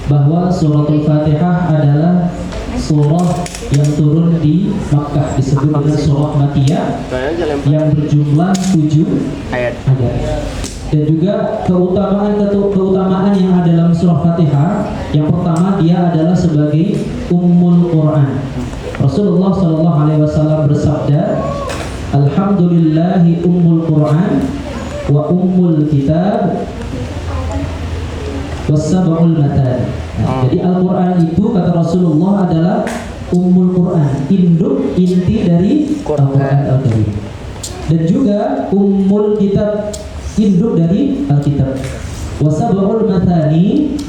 bahwa suratul Fatihah adalah surah yang turun di Makkah, disebut dengan surah Makkiyah yang berjumlah 7 ayat. Dan juga keutamaan yang ada dalam surah Fatihah, yang pertama dia adalah sebagai Ummul Quran. Rasulullah SAW bersabda, Alhamdulillahi Ummul Quran wa Ummul Kitab was-sab'ul matan. Jadi Al-Quran itu kata Rasulullah adalah Ummul Quran, induk inti dari Al-Quran Al-Karim. Dan juga Ummul Kitab, induk dari Alkitab. Was-sab'ul matani,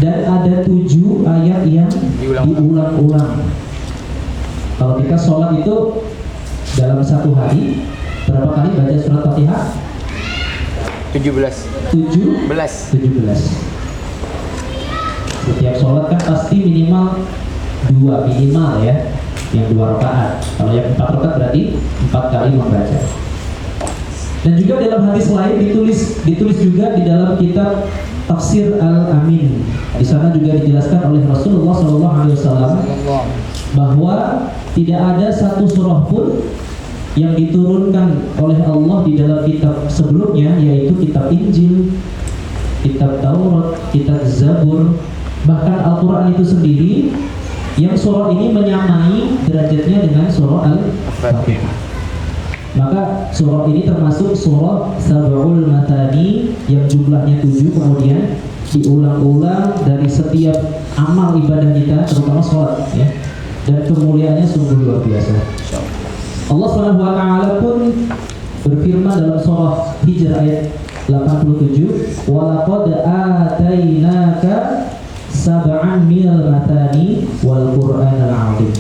dan ada 7 ayat yang diulang-ulang. Kalau kita sholat itu dalam satu hari berapa kali baca surat Fatihah? 17. Setiap sholat kan pasti minimal 2 minimal ya, yang 2 rakaat. Kalau yang 4 rakaat berarti 4 kali membaca. Dan juga dalam hadis lain ditulis juga di dalam kitab Tafsir Al-Amin. Di sana juga dijelaskan oleh Rasulullah SAW bahwa tidak ada satu surah pun yang diturunkan oleh Allah di dalam kitab sebelumnya, yaitu kitab Injil, kitab Taurat, kitab Zabur, bahkan Al-Quran itu sendiri, yang surah ini menyamai derajatnya dengan surah Al-Fatihah. Maka surah ini termasuk surah Sab'ul Matani yang jumlahnya 7, kemudian diulang-ulang dari setiap amal ibadah kita, terutama sholat ya. Dan kemuliaannya sungguh luar biasa. Allah SWT pun berfirman dalam surah Hijr ayat 87, walaqad atainaka sab'an minal matani wal qur'anal 'azim.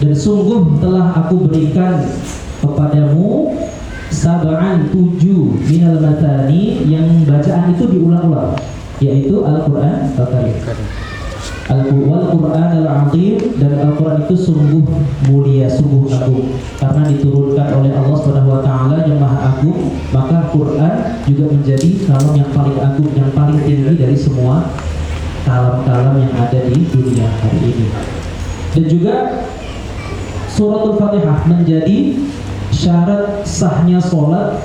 Dan sungguh telah aku berikan kepadamu sab'an 7 minal matani, yang bacaan itu diulang-ulang, yaitu Al-Qur'an Al-Karim. Al-Qur'an Al-Azim, dan Al-Quran itu sungguh mulia, sungguh agung, karena diturunkan oleh Allah SWT yang Maha Agung. Maka Quran juga menjadi kalam yang paling agung, yang paling tinggi dari semua kalam-kalam yang ada di dunia hari ini. Dan juga suratul Fatihah menjadi syarat sahnya sholat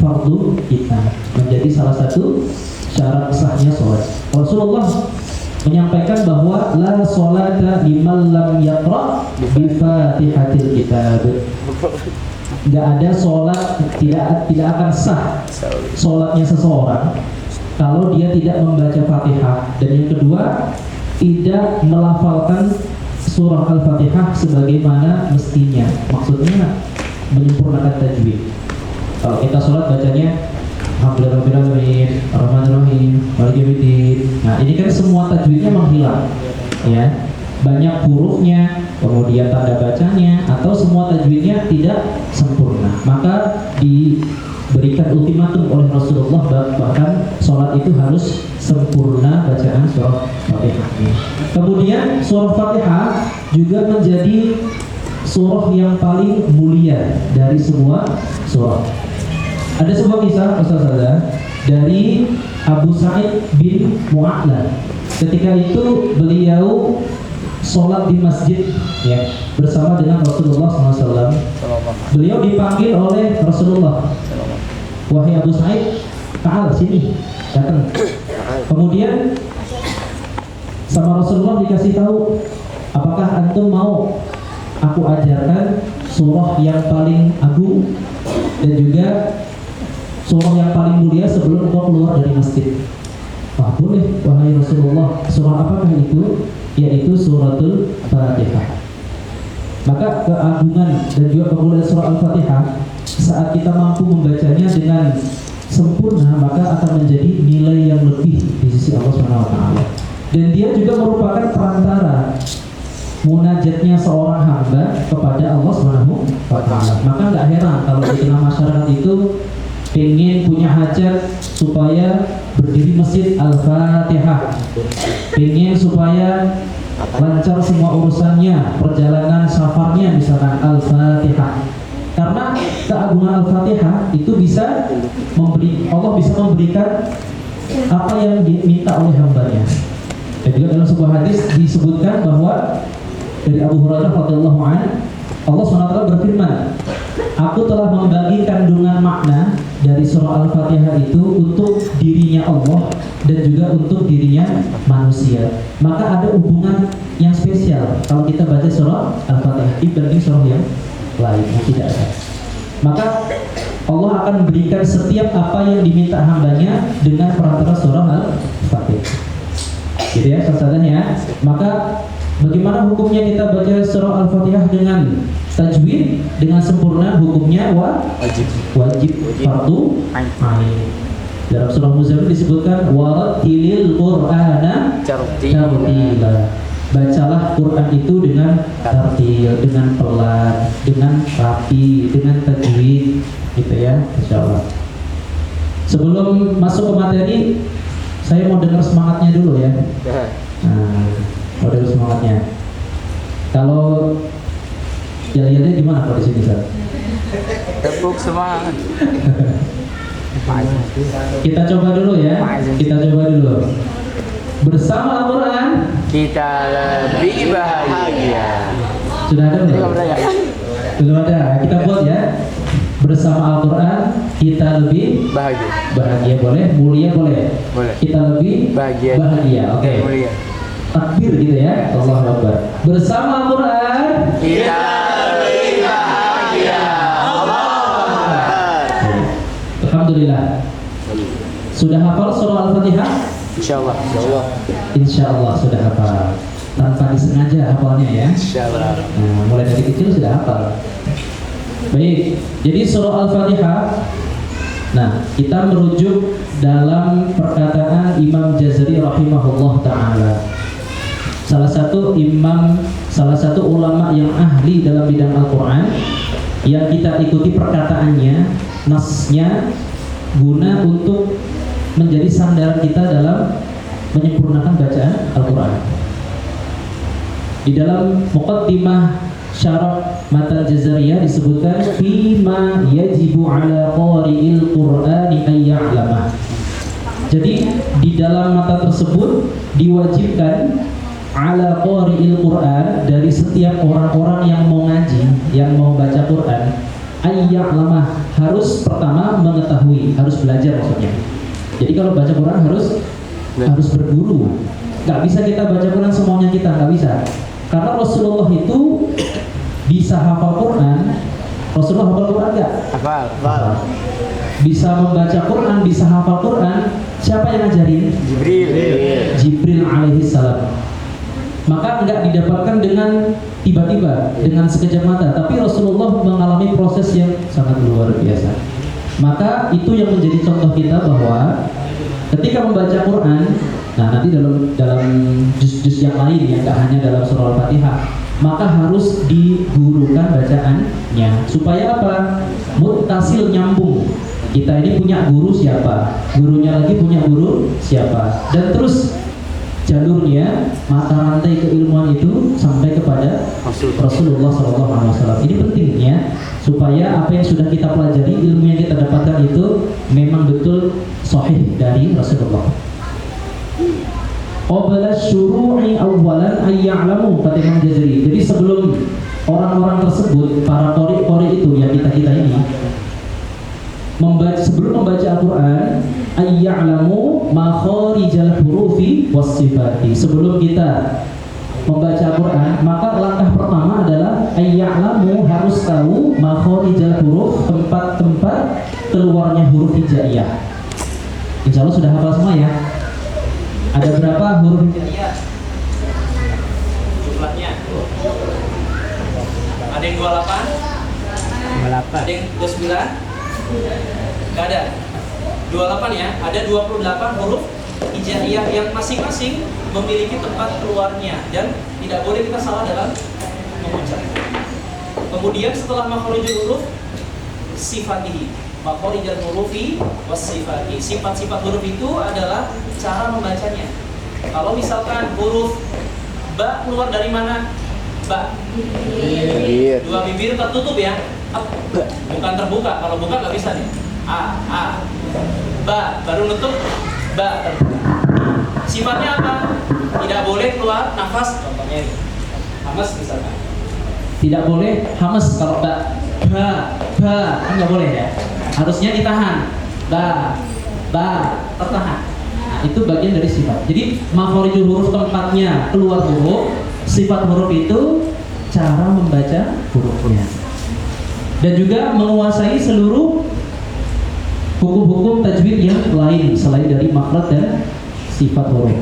fardu kita, menjadi salah satu syarat sahnya sholat. Rasulullah menyampaikan bahwa la sholata liman lam yaqra bi fatihatil kitab. Tidak ada sholat, tidak akan sah sholatnya seseorang kalau dia tidak membaca Fatihah. Dan yang kedua, tidak melafalkan surah Al-Fatihah sebagaimana mestinya. Maksudnya menyempurnakan tajwid. Kalau kita sholat bacanya Alhamdulillahirrahmanirrahim, Ar-Rahmanirrahim, Maliki Yaumiddin. Nah, ini kan semua tajwidnya menghilang, ya. Banyak hurufnya, kemudian tanda bacanya, atau semua tajwidnya tidak sempurna. Maka diberikan ultimatum oleh Rasulullah, bahkan sholat itu harus sempurna bacaan surah Fatihah. Kemudian surah Fatihah juga menjadi surah yang paling mulia dari semua surah. Ada sebuah kisah Ustazah dari Abu Sa'id bin Mu'alla. Ketika itu beliau sholat di masjid ya, bersama dengan Rasulullah SAW. Beliau dipanggil oleh Rasulullah, wahai Abu Sa'id, ta'al sini, datang. Kemudian sama Rasulullah dikasih tahu, apakah antum mau aku ajarkan surah yang paling agung dan juga surah yang paling mulia sebelum engkau keluar dari masjid? Wah, boleh wahai Rasulullah. Surah apakah itu? Yaitu suratul Fatihah. Maka keagungan dan juga kemuliaan surah Al-Fatihah, saat kita mampu membacanya dengan sempurna, maka akan menjadi nilai yang lebih di sisi Allah SWT. Dan dia juga merupakan perantara munajatnya seorang hamba kepada Allah SWT. Maka nggak heran kalau di tengah masyarakat itu pengen punya hajat supaya berdiri masjid Al-Fatihah, pengen supaya lancar semua urusannya, perjalanan safarnya misalkan Al-Fatihah. Karena keagungan Al-Fatihah itu bisa Allah bisa memberikan apa yang diminta oleh hambanya. Dan juga dalam sebuah hadis disebutkan bahwa dari Abu Hurairah radhiyallahu anhu, Allah SWT berfirman, aku telah membagi kandungan makna dari surah Al-Fatihah itu untuk dirinya Allah dan juga untuk dirinya manusia. Maka ada hubungan yang spesial kalau kita baca surah Al-Fatihah dibanding surah yang lain yang tidak ada. Maka Allah akan berikan setiap apa yang diminta hambanya dengan perantara surah Al-Fatihah. Gitu ya, saudara-saudara. Maka bagaimana hukumnya kita baca surah Al-Fatihah dengan tajwid, dengan sempurna? Hukumnya wajib fardu ain. Dalam surah Muzammil disebutkan warattilil Qur'ana tartila. Bacalah Quran itu dengan tartil, dengan pelan, dengan rapi, dengan tajwid, gitu ya, insyaallah. Sebelum masuk ke materi, saya mau dengar semangatnya dulu ya. Nah, mau dengar semangatnya. Kalau yel-yelnya gimana kalau di sini, Ustaz? Tepuk semangat. Kita coba dulu ya. Kita coba dulu. Bersama Al-Quran Kita lebih bahagia. sudah ada belum? Belum ada. Kita buat ya. Bersama Al-Quran kita lebih bahagia. Boleh? Mulia boleh? Boleh. Kita lebih Bahagia. Oke. Mulia. Takbir gitu ya. Allahu Akbar. Bersama Al-Quran Kita lebih bahagia. Alhamdulillah. Sudah hafal surah Al-Fatihah? Insyaallah. Insyaallah sudah hafal. Tanpa disengaja hafalnya ya. Insyaallah. Nah, mulai dari kecil sudah hafal. Baik, jadi surah Al-Fatihah. Nah, kita merujuk dalam perkataan Imam Jazari rahimahullah ta'ala. Salah satu ulama yang ahli dalam bidang Al-Quran, yang kita ikuti perkataannya, nasnya, guna untuk menjadi sandaran kita dalam menyempurnakan bacaan Al-Quran. Di dalam muqaddimah syarah matan Jazariyah disebutkan fima yajibu ala qari'il Qur'ani ay ya'lamah. Jadi di dalam mata tersebut diwajibkan ala qari'il Qur'an, dari setiap orang-orang yang mau ngaji, yang mau baca Quran, ay ya'lamah, harus pertama mengetahui, harus belajar maksudnya. Jadi kalau baca Quran harus berguru. Gak bisa kita baca Quran semuanya kita, gak bisa. Karena Rasulullah itu bisa hafal Quran. Rasulullah hafal Quran gak? Hafal. Bisa membaca Quran, bisa hafal Quran. Siapa yang ngajarin? Jibril alaihi salam. Maka enggak didapatkan dengan tiba-tiba, dengan sekejap mata, tapi Rasulullah mengalami proses yang sangat luar biasa. Maka itu yang menjadi contoh kita bahwa ketika membaca Quran, nah nanti dalam juz-juz yang lain yang tak hanya dalam surah Al-Fatihah, maka harus digurukan bacaannya supaya apa? Muttasil, nyambung. Kita ini punya guru siapa, gurunya lagi punya guru siapa, dan terus jalurnya, mata rantai keilmuan itu sampai kepada Rasulullah SAW. Ini pentingnya supaya apa yang sudah kita pelajari, ilmu yang kita dapatkan itu memang betul sahih dari Rasulullah. Qabla syuru'i awwalan ay ya'lamu, kata Imam Jazari. Jadi sebelum orang-orang tersebut, para qori itu yang kita ini sebelum membaca Al-Quran, ay ya'lamu makharijal hurufi was sifati. Sebelum kita membaca Al-Quran, maka langkah pertama adalah ay ya'lamu, harus tahu makharijal huruf, tempat-tempat keluarnya huruf hijaiyah. Insya Allah sudah hafal semua ya. Ada berapa huruf hijaiyah? Jumlahnya ada yang 28, ada yang 29. Gak ada 28 ya, ada 28 huruf hijaiyah yang masing-masing memiliki tempat keluarnya dan tidak boleh kita salah dalam mengucap. Kemudian setelah makharijul huruf, sifatihi, makharijul hurufi was sifati. Sifat-sifat huruf itu adalah cara membacanya. Kalau misalkan huruf ba keluar dari mana? Ba. Dua bibir tertutup ya. Bukan terbuka. Kalau buka nggak bisa nih. A. Ba baru nutup, ba terbuka. Sifatnya apa? Tidak boleh boleh keluar nafas, contohnya ini. Hamas misalkan. Tidak boleh hamas kalau ba, kan nggak boleh ya. Harusnya ditahan. Ba, tertahan. Nah, itu bagian dari sifat. Jadi makhorijul huruf tempatnya keluar huruf, sifat huruf itu cara membaca hurufnya. Dan juga menguasai seluruh hukum-hukum tajwid yang lain selain dari makhraj dan sifat huruf.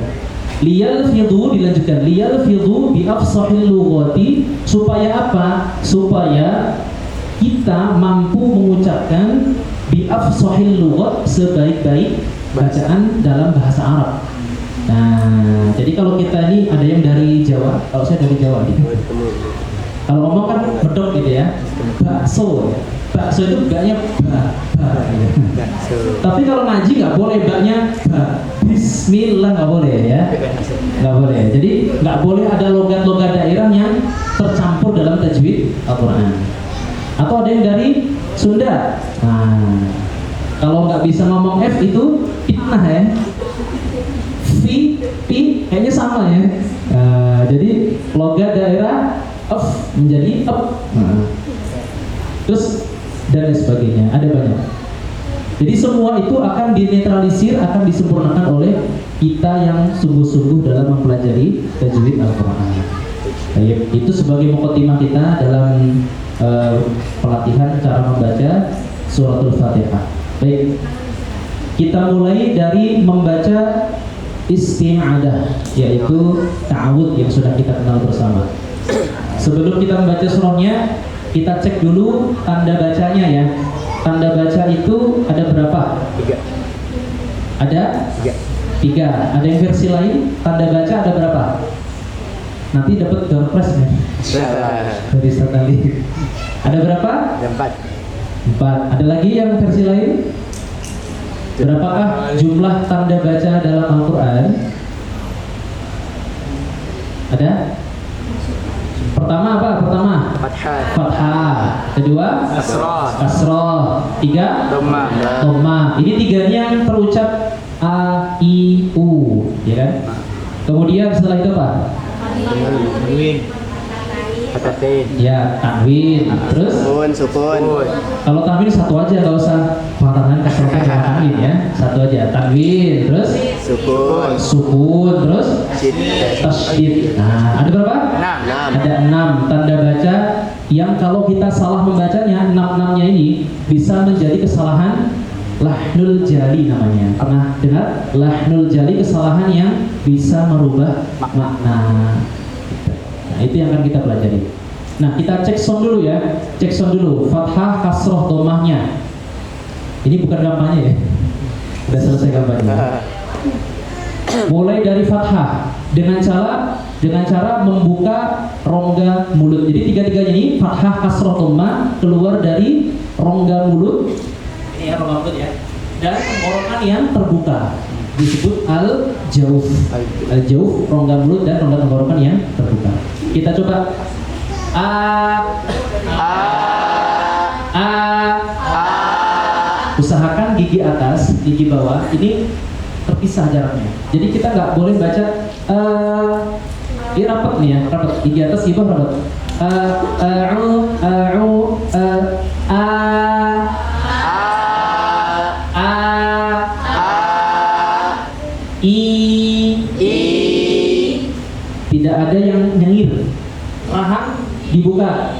Liyalfidhu, dilanjutkan, liyalfidhu bi afsahil lughati, supaya apa? Supaya kita mampu mengucapkan bi afsahil lughat, sebaik-baik bacaan dalam bahasa Arab. Nah, jadi kalau kita ini ada yang dari Jawa, kalau saya dari Jawa nih. Kalau ngomong kan medok gitu ya. Bakso ya. Bakso itu baknya ba gitu. Tapi kalau ngaji nggak boleh baknya ba. Bismillah nggak boleh ya. Nggak boleh. Jadi nggak boleh ada logat-logat daerah yang tercampur dalam tajwid Al-Quran. Atau ada yang dari Sunda. Nah, kalau nggak bisa ngomong F itu fitnah ya. P kayaknya sama ya. Jadi logat daerah F menjadi F. Terus dan lain sebagainya, ada banyak. Jadi semua itu akan dinetralisir, akan disempurnakan oleh kita yang sungguh-sungguh dalam mempelajari tajwid Al-Quran. Baik, itu sebagai muqaddimah kita dalam pelatihan cara membaca suratul Fatihah. Baik, kita mulai dari membaca isti'adah, yaitu ta'awud yang sudah kita kenal bersama. Sebelum kita membaca surahnya, kita cek dulu tanda bacanya ya. Tanda baca itu ada berapa? 3. Ada? 3. Ada yang versi lain? Tanda baca ada berapa? Nanti dapat door prize nih. Dari Ustaz Ali. Ada berapa? 4. Ada lagi yang versi lain? Berapakah jumlah tanda baca dalam Al-Quran? Ada? Pertama apa? Fathah. Kedua? Kasrah. 3? Dhammah. Ini 3-nya terucap A, I, U, ya kan? Kemudian setelah itu apa? Ya, tanwin. Terus? Sukun. Kalau tanwin satu aja, nggak usah pangkalan kasrohnya sama tanwin ya. Satu aja. Tanwin. Terus? Sukun. Terus? Tasydid. Nah, ada berapa? 6. Ada 6 tanda baca yang kalau kita salah membacanya, 6-6-nya ini bisa menjadi kesalahan lahnul jali namanya. Pernah dengar? Lahnul jali, kesalahan yang bisa merubah makna. Nah, itu yang akan kita pelajari. Nah, kita cek sound dulu ya. Cek sound dulu. Fathah, kasroh, dhammahnya. Ini bukan kampanye ya. Udah selesai kampanye. Mulai dari fathah dengan cara membuka rongga mulut. Jadi tiga-tiganya ini fathah, kasroh, dhammah keluar dari rongga mulut. Ini ya rongga mulut ya. Dan tenggorokan yang terbuka disebut al-jauf. Al-jauf, rongga mulut dan rongga tenggorokan yang terbuka. Kita coba usahakan gigi atas, gigi bawah ini terpisah jaraknya. Jadi kita nggak boleh baca ini rapat nih ya, rapat gigi atas, gigi bawah rapat. Tidak ada yang nyengir. Rahang dibuka.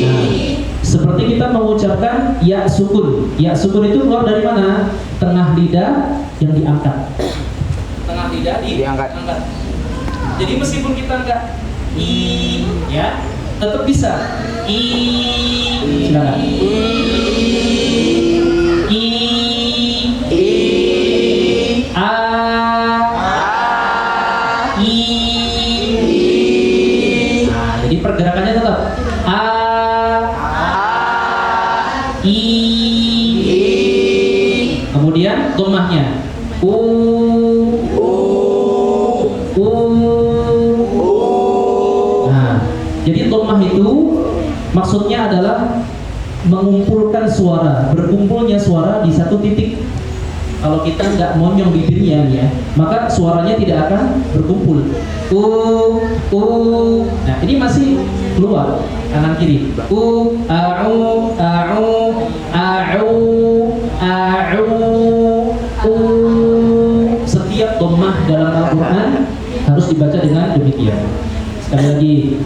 Nah, seperti kita mengucapkan ya sukun. Ya sukun itu keluar dari mana? Tengah lidah yang diangkat. Tengah lidah diangkat. Jadi meskipun kita enggak ya, tetap bisa. Silakan. Jadi pergerakannya tetap kemudian dhammahnya Nah, jadi dhammah itu maksudnya adalah mengumpulkan suara, berkumpulnya suara di satu titik. kalau kita nggak monyong bibirnya ya, maka suaranya tidak akan berkumpul. Nah ini masih keluar kanan kiri. Setiap dhammah dalam Al-Quran harus dibaca dengan demikian. Sekali lagi,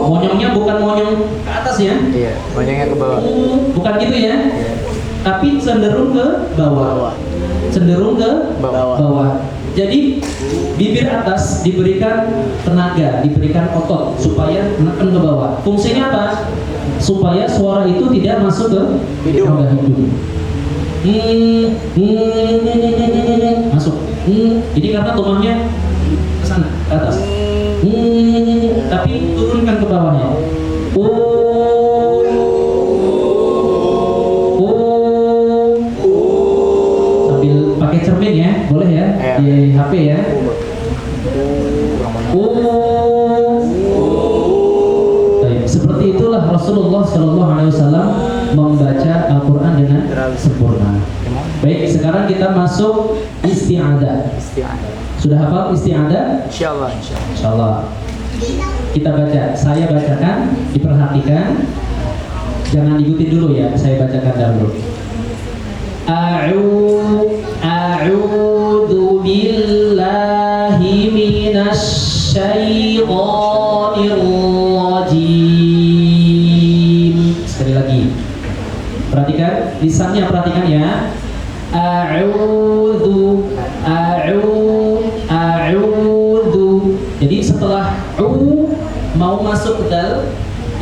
monyongnya bukan monyong ke atas ya. Iya, monyongnya ke bawah. Bukan gitu ya. Iya. Tapi cenderung ke bawah. Cenderung ke bawah. Jadi bibir atas diberikan tenaga, diberikan otot supaya menekan ke bawah. Fungsinya apa? Supaya suara itu tidak masuk ke rongga hidung. Masuk. Jadi karena tomahnya ke sana, ke atas. Tapi turunkan ke bawahnya. Sambil pakai cermin ya, boleh ya, di HP ya. Baik, seperti itulah Rasulullah Shallallahu Alaihi Wasallam membaca Al-Quran dengan sempurna. Baik, sekarang kita masuk isti'adah. Sudah hafal isti'adah? Insyaallah. Insyaallah. Kita baca, saya bacakan, diperhatikan. Jangan diikuti dulu ya, saya bacakan dahulu. A'udzu billahi minasy syaithanir rajim. Sekali lagi. Perhatikan lisannya, perhatikan ya. A'udzu. Jadi setelah mau masuk ke dal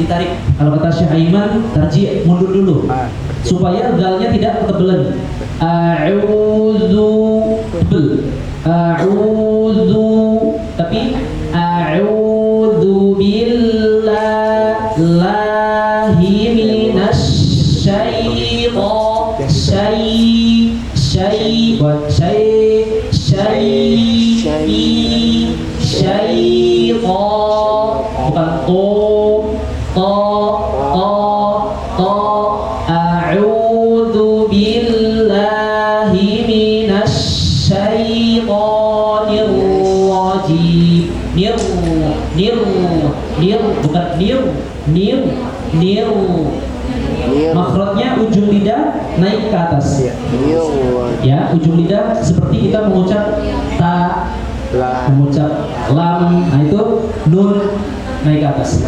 ditarik. Kalau kata Syekh Aiman, tarji mundur dulu supaya dalnya tidak ketebelan. A'udzu bel. A'udzu, tapi a'udzu billahi minasy bukan a'udzu billahi minasy syaithanir rajim. Bukan makhrajnya ujung lidah naik ke atas. Ya, ujung lidah seperti kita mengucap ta, mengucap lam, nah itu nun naik ke atas.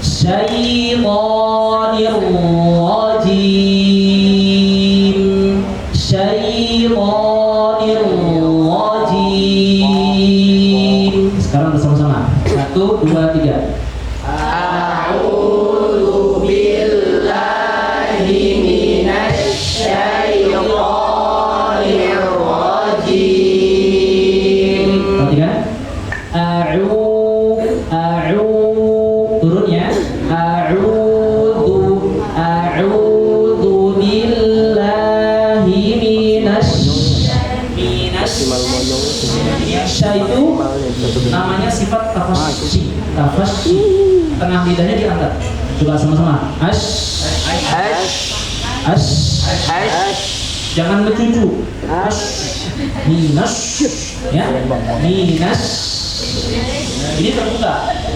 Syaitanir rajim. Sekarang bersama-sama. 1, 2, 3. A'udzu billahi minasy syaithanir rajim. Perhatikan. Turun ya. A'udzu billahi minasy itu namanya sifat tafasyi. Tengah lidahnya diangkat. Coba sama-sama. Jangan mencucu. Minas. Ya. Minas. Ini terbuka.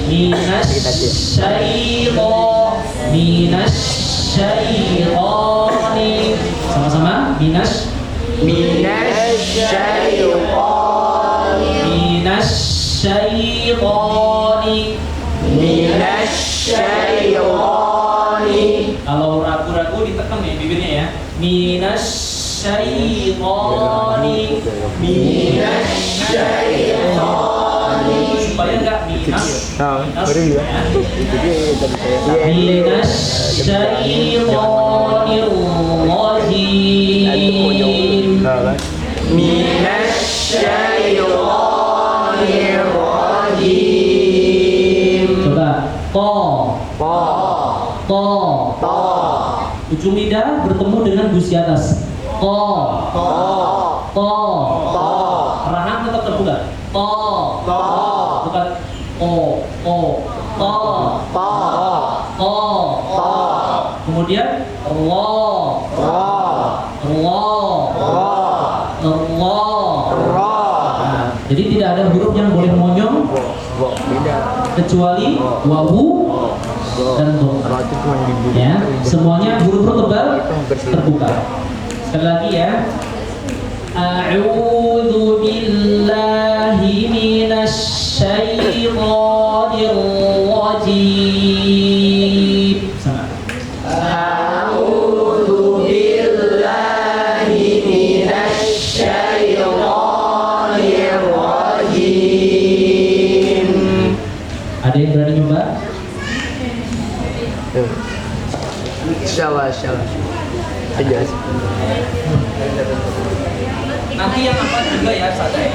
Minas syaitani. Sama-sama. Minas syaitani. Kalau ragu-ragu ditekan ya bibirnya ya. Minas syaitani. Supaya enggak minas. Minas syaitanir rajim. Coba to. Ujung lidah bertemu dengan gusi atas. To. Rahang tetap terbuka. To. Bukan o. to, to, to, to, kemudian ro, ro, ro, ro, ro. ro. Nah, jadi tidak ada huruf yang boleh monyong Beda. kecuali wawu dan do. Ro itu cuma di bulu. Ya, semuanya huruf-huruf tebal terbuka. Sekali lagi ya. A'udzu billahi minasy syaithanir rajim. Sama. A'udzu billahi minasy syaithanir rajim. Ada yang berani nyoba? Insyaallah, insyaallah. Aja. Nanti yang apa juga ya, Sada ya.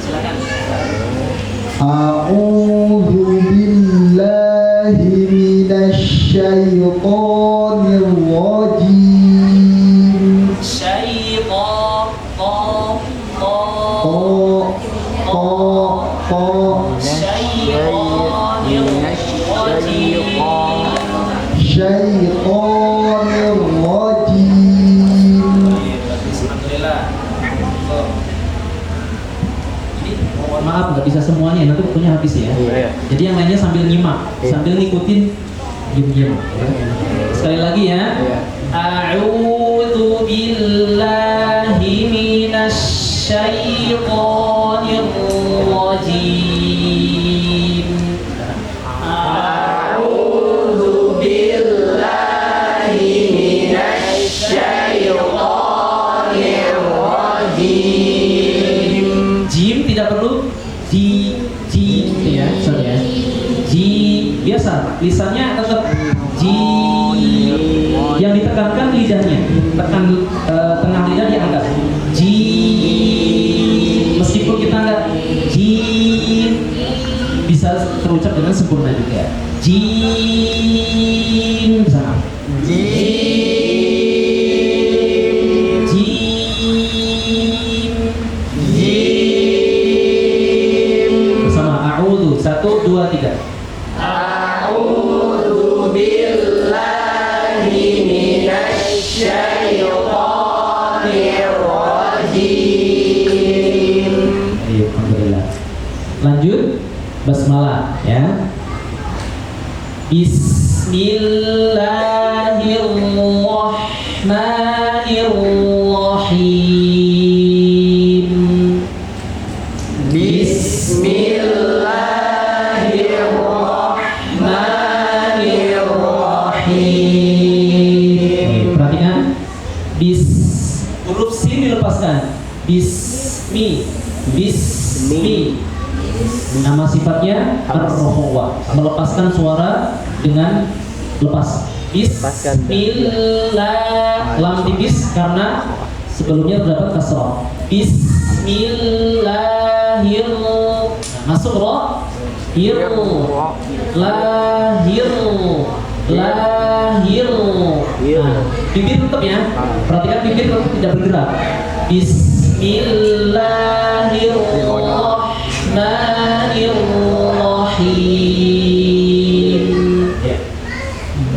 Silakan. A'udzu billahi minasy syaithanir rajim. Syaitan, to, syaitanir rajim. Syaitanir rajim. Alhamdulillah. Ini mohon maaf nggak bisa semuanya, nanti waktunya habis ya. Iya. Jadi yang lainnya sambil nyimak, Iya. sambil ngikutin diam-diam. Sekali lagi ya. Iya. A'udzu billahi minasy syaithanir rajim. A'udzu billahi minasy syaithanir rajim. Jim tidak perlu ji ya, sorry ya. Ji biasa, lisannya tetap ji. Yang ditekankan lidahnya, tengah lidah diangkat. Ji, meskipun kita nggak ji, bisa terucap dengan sempurna juga. Jim bersama. Jim. Jim Jim. bersama. A'udzu 1, 2, 3. A'udzu billahi minasy syaithanir rajim. Ayo, alhamdulillah. Lanjut basmalah ya. Bismillahirrahmanirrahim. Bismillahirrahmanirrahim. Perhatikan huruf sin dilepaskan. Bismi. Nama sifatnya ar-rohwa, melepaskan suara dengan lepas. Bismillah, lam tipis karena sebelumnya terdapat kasrah. Bismillahirrahmanirrahim. Masuk ro, lahir. Nah, bibir tetap ya. Perhatikan bibir tetap tidak bergerak. Bismillahirrahmanirrahim. Ya.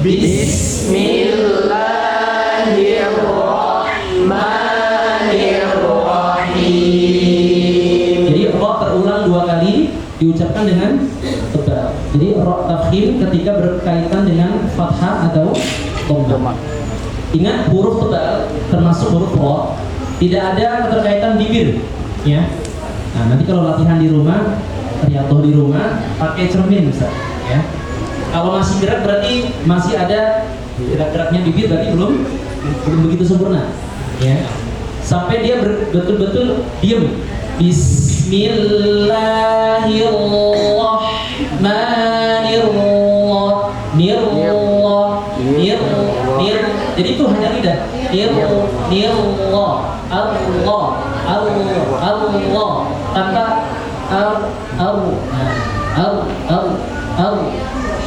Bismillahirrahmanirrahim. Jadi ro terulang 2 kali diucapkan dengan tebal. Jadi ro tafkhim ketika berkaitan dengan fathah atau dhamma. Ingat huruf tebal termasuk huruf ro tidak ada keterkaitan bibir ya. Nah, nanti kalau latihan di rumah, riyadhah di rumah pakai cermin Ustaz ya. Kalau masih gerak berarti masih ada gerak-geraknya bibir, berarti belum begitu sempurna ya. Sampai dia betul-betul diam. Bismillahirrahmanirrahim. Jadi itu hanya lidah. Allah tanpa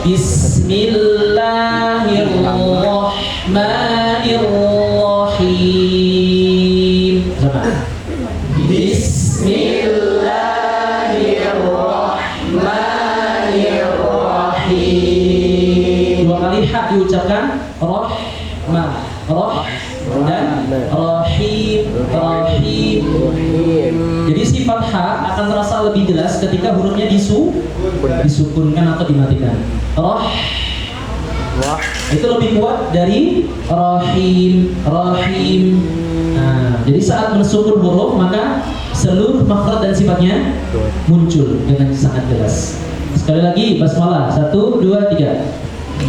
Bismillahirrahmanirrahim. Sama. Bismillahirrahmanirrahim. Dua kali ha diucapkan rahmah, dan rahim. Jadi sifat ha akan terasa lebih jelas ketika hurufnya disukunkan atau dimatikan. Itu lebih kuat dari rahim. Nah, jadi saat mensukun huruf maka seluruh makhraj dan sifatnya muncul dengan sangat jelas. Sekali lagi basmalah, 1, 2, 3.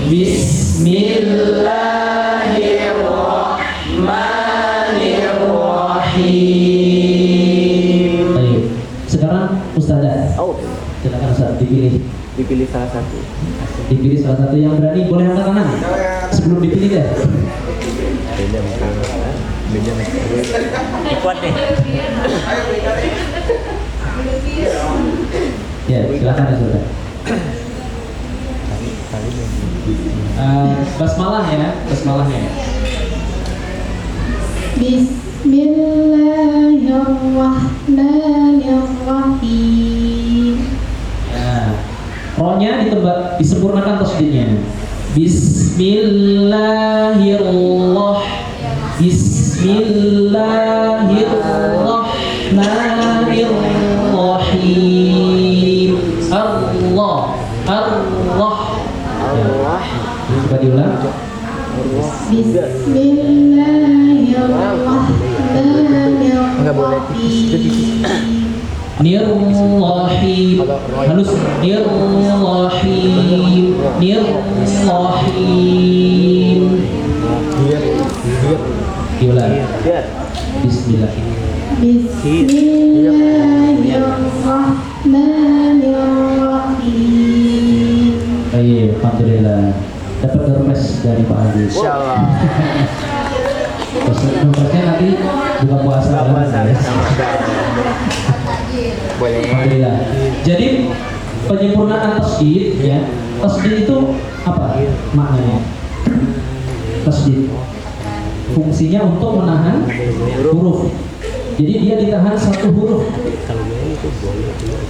Bismillahirrahmanirrahim. Baik. Sekarang Ustazah. Silakan Ustaz dipilih. Dipilih salah satu. Dipilih salah satu yang berani, boleh angkat tangan sebelum dipilih deh. Kuat deh. Ya, silakan Ustazah. Basmalah ya, basmalahnya. Bismillahirrahmanirrahim. Nah, rohnya disempurnakan tasdidnya. Bismillahirrahmanirrahim. Allah. Coba diulang. Bismillahirrahmanirrahim. Nirrahim. Halus. Nirrahim. Diulang. Bismillahirrahmanirrahim. Baik, alhamdulillah. Dapat germes dari Pak Adi. Insyaallah. Germesnya nanti buka puasa. Boleh. Alhamdulillah. Jadi penyempurnaan tasdid ya. Tasdid itu apa maknanya? Tasdid fungsinya untuk menahan huruf. Jadi dia ditahan satu huruf.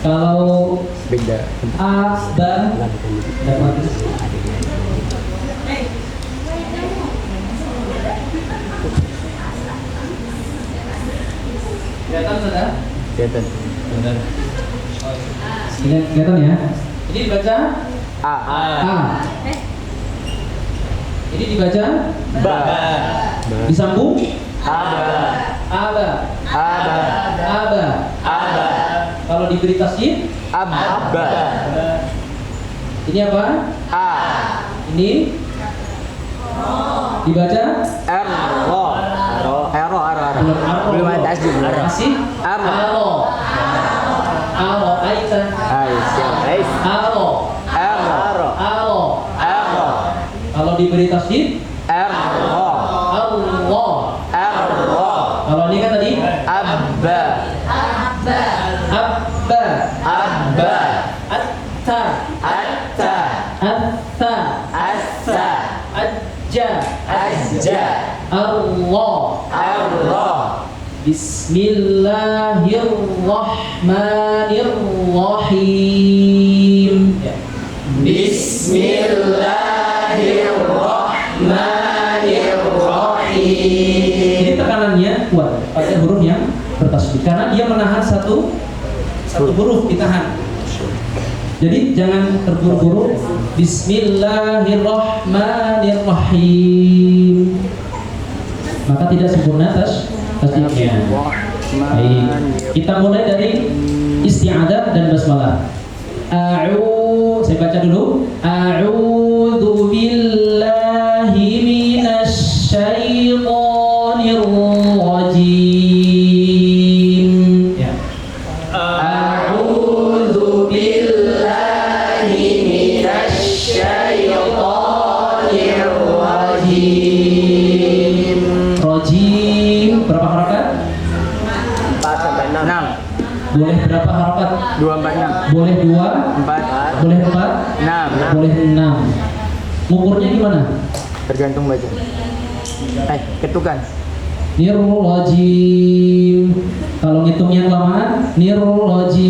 Kalau Beda. a, ba dapat kelihatan sudah? Kelihatan. Ini kelihatan ya? Ini dibaca A. A. Ini dibaca Ba. disambung Aba. aba. Aba. Aba. Aba. Kalau diberi tasdid Abba. ini apa? A. Ini dibaca R. Ro. Ro. belum arro. Belum ada tasdid. Masih Arro. Aro aita. Ais. Aro. Aro. Kalau diberi tasdid R. Ro. Allah. R. Ro. Kalau ini kan tadi Abba. abba. Abba. Atta. Atta. Atta. Asa. Ajja. Ajja. Allah. Arra. Bismillahirrahmanirrahim. Ya. Bismillahirrahmanirrahim. Jadi tekanannya kuat pada huruf yang bertasdid karena dia menahan satu huruf ditahan. Jadi jangan terburu-buru. Bismillahirrahmanirrahim. Maka tidak sempurna tasdidnya. Baik, kita mulai dari isti'adzah dan basmalah. Saya baca dulu. A'udzu billahi minasy syaithanir rajim. Ya. A'udzu billahi minasy syaithanir rajim. Rajim berapa harakat? 4 sampai 6. Boleh berapa harakat? 2 sampai 6. Boleh 2, 4. boleh 4, 6. boleh 6. Ngukurnya gimana? Tergantung baca. Ketukan. Nirrajim. Kalau ngitung yang lama, nirrajim.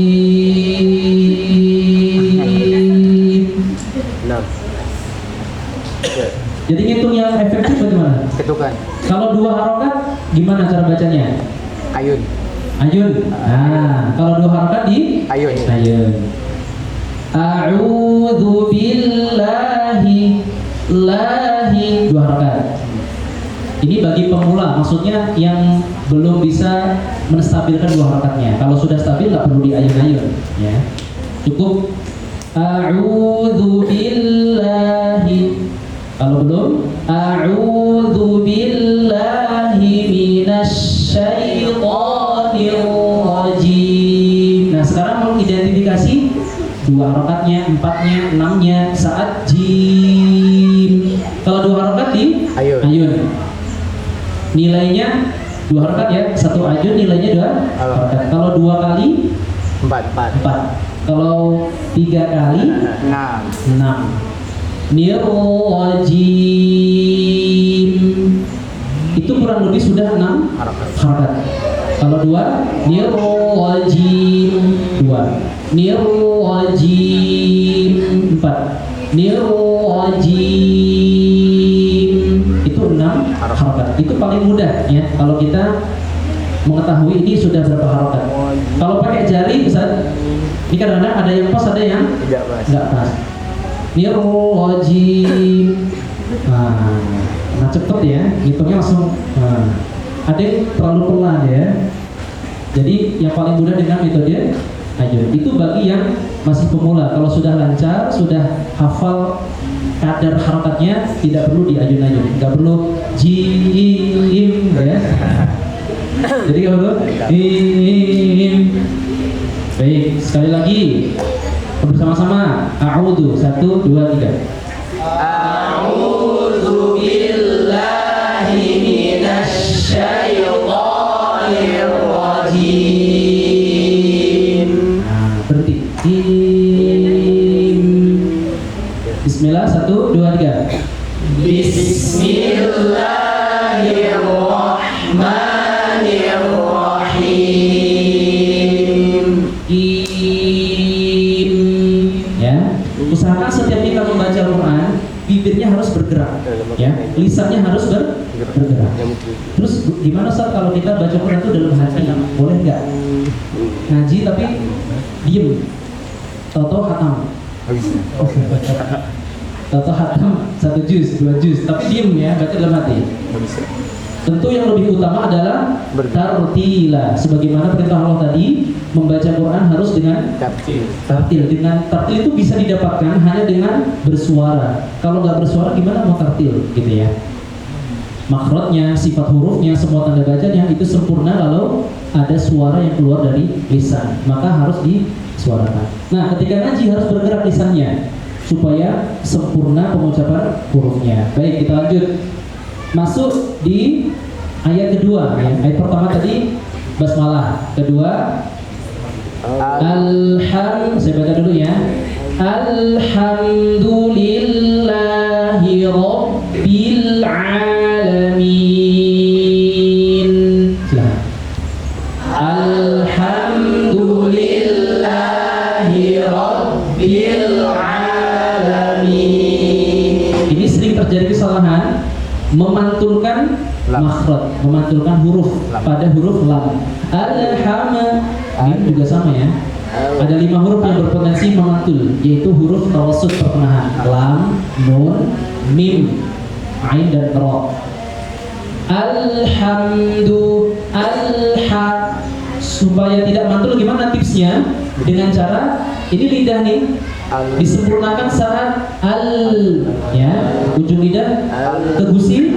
6. Jadi ngitung yang efektif bagaimana? Ketukan. Kalau 2 harokat gimana cara bacanya? Ayun. Ayun. Nah, kalau 2 harokat di Ayun. ayun. A'udzu billahi 2 harokat. Ini bagi pemula, maksudnya yang belum bisa menstabilkan 2 harokatnya. Kalau sudah stabil nggak perlu diayun-ayun, ya. Cukup a'udzu billahi. Kalau belum, a'udzu billahi minasyaitonir rajim. Nah, sekarang mengidentifikasi 2 harokatnya, 4-nya, 6-nya saat jim. Kalau 2 harokat di ayun. Nilainya 2 harokat ya, 1 ayun nilainya 2 harokat. Kalau 2 kali 4. 4. Kalau 3 kali 6. Nirrajim. Itu kurang lebih sudah 6 harokat. Kalau 2 nirrajim 2. Nirrajim 4. Nirrajim itu 6 harokat. Itu paling mudah ya kalau kita mengetahui ini sudah berapa harokat. Kalau pakai jari Ustaz, ini kadang-kadang ada yang pas, ada yang tidak pas. Nirrajim. Nah cepet ya, hitungnya langsung. Ada yang terlalu pelan ya. Jadi yang paling mudah dengan metode ayun. Itu bagi yang masih pemula. Kalau sudah lancar, sudah hafal kadar harokatnya, tidak perlu diayun-ayun, nggak perlu jim ya. Jadi nggak perlu jim. Baik, sekali lagi bersama-sama. A'udzu 1, 2, 3. A'udzu billahi minasyaitonir rajim. Berhenti. Bismillah 1, 2, 3. Bismillahirrahmanirrahim. Ya, usahakan setiap kita membaca Al-Quran, bibirnya harus bergerak, ya, lisannya harus bergerak. Terus gimana Ustaz kalau kita baca Quran itu dalam hati, boleh nggak? Ngaji tapi diem, tahu-tahu hatam. Tahu-tahu hatam 1 juz, 2 juz, tapi diem ya, baca dalam hati. Tentu yang lebih utama adalah tartila, sebagaimana perintah Allah tadi, membaca Quran harus dengan tartil. Dengan tartil itu bisa didapatkan hanya dengan bersuara. Kalau nggak bersuara gimana mau tartil, gitu ya. Makhrajnya, sifat hurufnya, semua tanda bacanya itu sempurna kalau ada suara yang keluar dari lisan, maka harus disuarakan. Nah, ketika ngaji harus bergerak lisannya supaya sempurna pengucapan hurufnya. Baik, kita lanjut. Masuk di ayat kedua ya. Ayat pertama tadi basmalah, kedua saya baca dulu ya. Alhamdulillahi rabbil alamin. Silakan. Alhamdulillahi rabbil alamin. Ini sering terjadi kesalahan memantulkan makhraj, memantulkan huruf pada huruf lam. Ini juga sama ya. Ada 5 huruf yang berpotensi memantul, yaitu huruf tawassut pertengahan, lam, nun, mim, ain dan ra. Supaya tidak mantul gimana tipsnya? Dengan cara ini lidah nih disempurnakan saat ya, ujung lidah ke gusi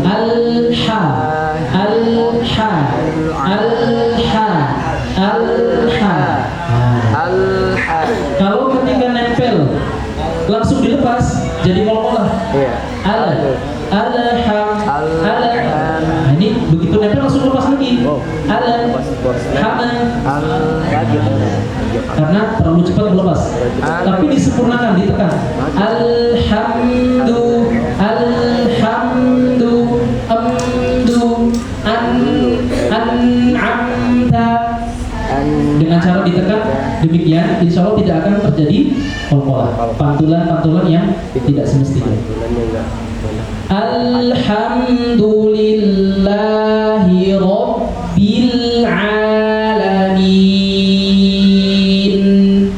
al-ha. Kalau ketika nempel langsung dilepas jadi kol-kolah. Nah, ini begitu nempel langsung lepas lagi. Karena terlalu cepat melepas. Tapi disempurnakan, ditekan. Dengan cara ditekan demikian, insya Allah tidak akan terjadi Qalqalah. Pantulan-pantulan yang tidak semestinya. Bulannya enggak boleh. Alhamdulillahi Rabbil Alamin.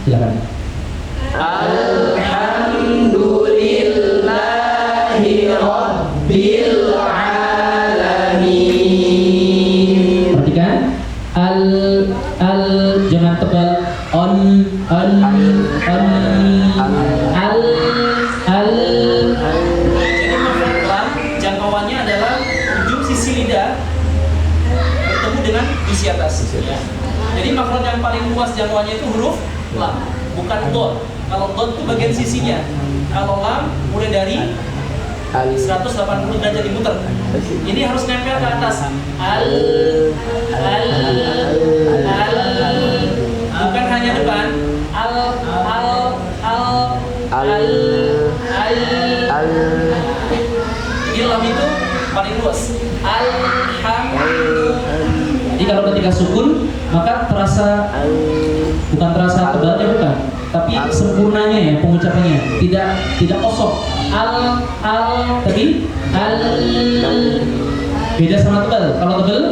Silakan. Alhamdulillahi Rabbil Alamin. Perhatikan. Jangan tebal. Jadi makhraj lam jangkauannya adalah ujung sisi lidah bertemu dengan isi atas. Ya. Jadi makhraj yang paling luas jangkauannya itu huruf lam, bukan dot. Kalau dot itu bagian sisinya. Kalau lam mulai dari 180 derajat dimuter. Ini harus nempel ke atas. Bukan hanya depan. Jadi lam itu paling luas. Alhamdulillah. Jadi kalau ketika sukun maka bukan terasa tebalnya bukan, tapi sempurnanya ya pengucapannya, tidak kosong. Tapi beda sama tebal. Kalau tebal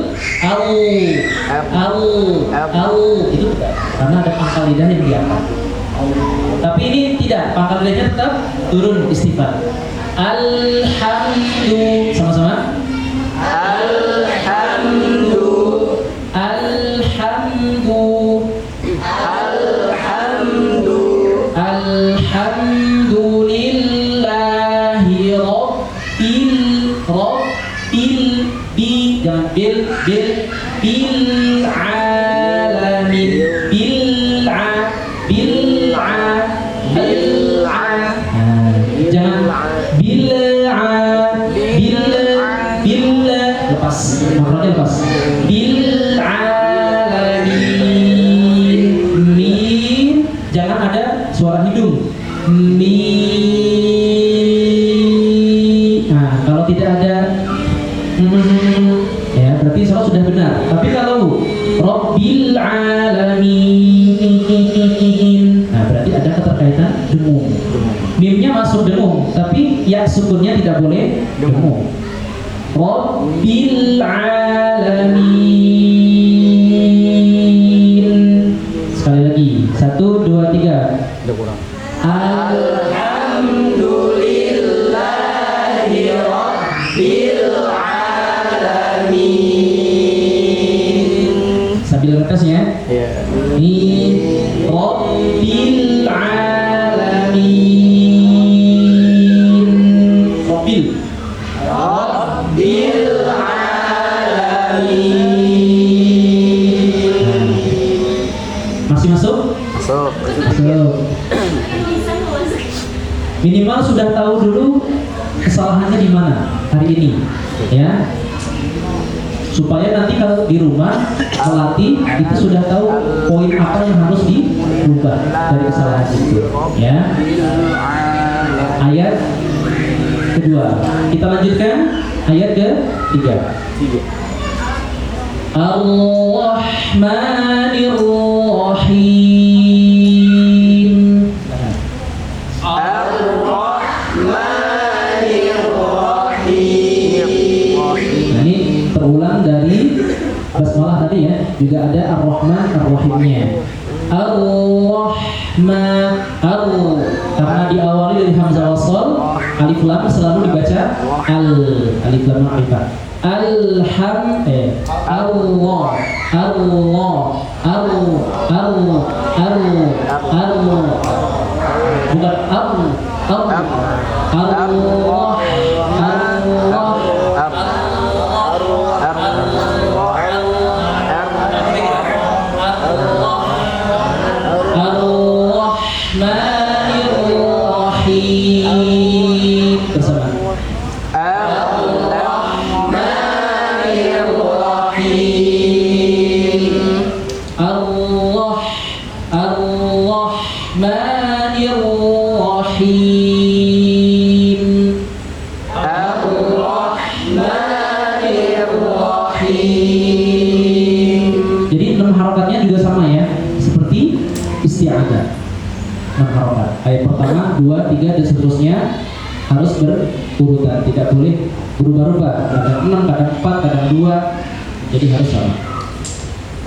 itu tidak, karena ada pangkal lidah yang diangkat. Tapi ini tidak, pangkal lidahnya tetap turun istighfar. Alhamdulillah, sama-sama. Alhamdulillahi Rabbil jangan bil alamin jangan lepas makhrajnya lepas bil alamin mim jangan ada suara hidung nah kalau tidak ada ya berarti salat sudah benar. Tapi kalau Rabbil alamin nah berarti ada keterkaitan dengung. Mimnya masuk dengung, tapi ya sukunnya tidak boleh dengung. Rabbil alamin. Sekali lagi. 1, 2, 3. Udah kurang. Alhamdulillahi Rabbil Alamin. Sambil ngetesnya. Iya. Rabbil alamin. Rabbil Alamin. masih masuk? Masuk. Masuk. Minimal sudah tahu dulu kesalahannya di mana hari ini, ya. Supaya nanti kalau di rumah melatih itu sudah tahu poin apa yang harus dirubah dari kesalahan itu, ya. Ayat kedua. Kita lanjutkan ayat ketiga. Ar-Rahmanir Rahim. Nah, ini terulang dari basmalah tadi ya. Juga ada Ar-Rahman Ar-Rahimnya. Ar-Rahman karena diawali dari hamzah wasal, alif lam selalu dibaca alif lam ma'rifah. Allah bukan Ar-Rahmanir Rahim bersama. Ar-Rahmanir Rahim. Ar-Rahmanir Rahim. Jadi 6 harokatnya juga sama ya, seperti isti'adzah. 6 harokat. Ayo Kayak pertama, 2, 3 dan seterusnya harus berurutan, tidak boleh berubah-ubah. Kadang 6, kadang 4, kadang 2. Jadi harus sama.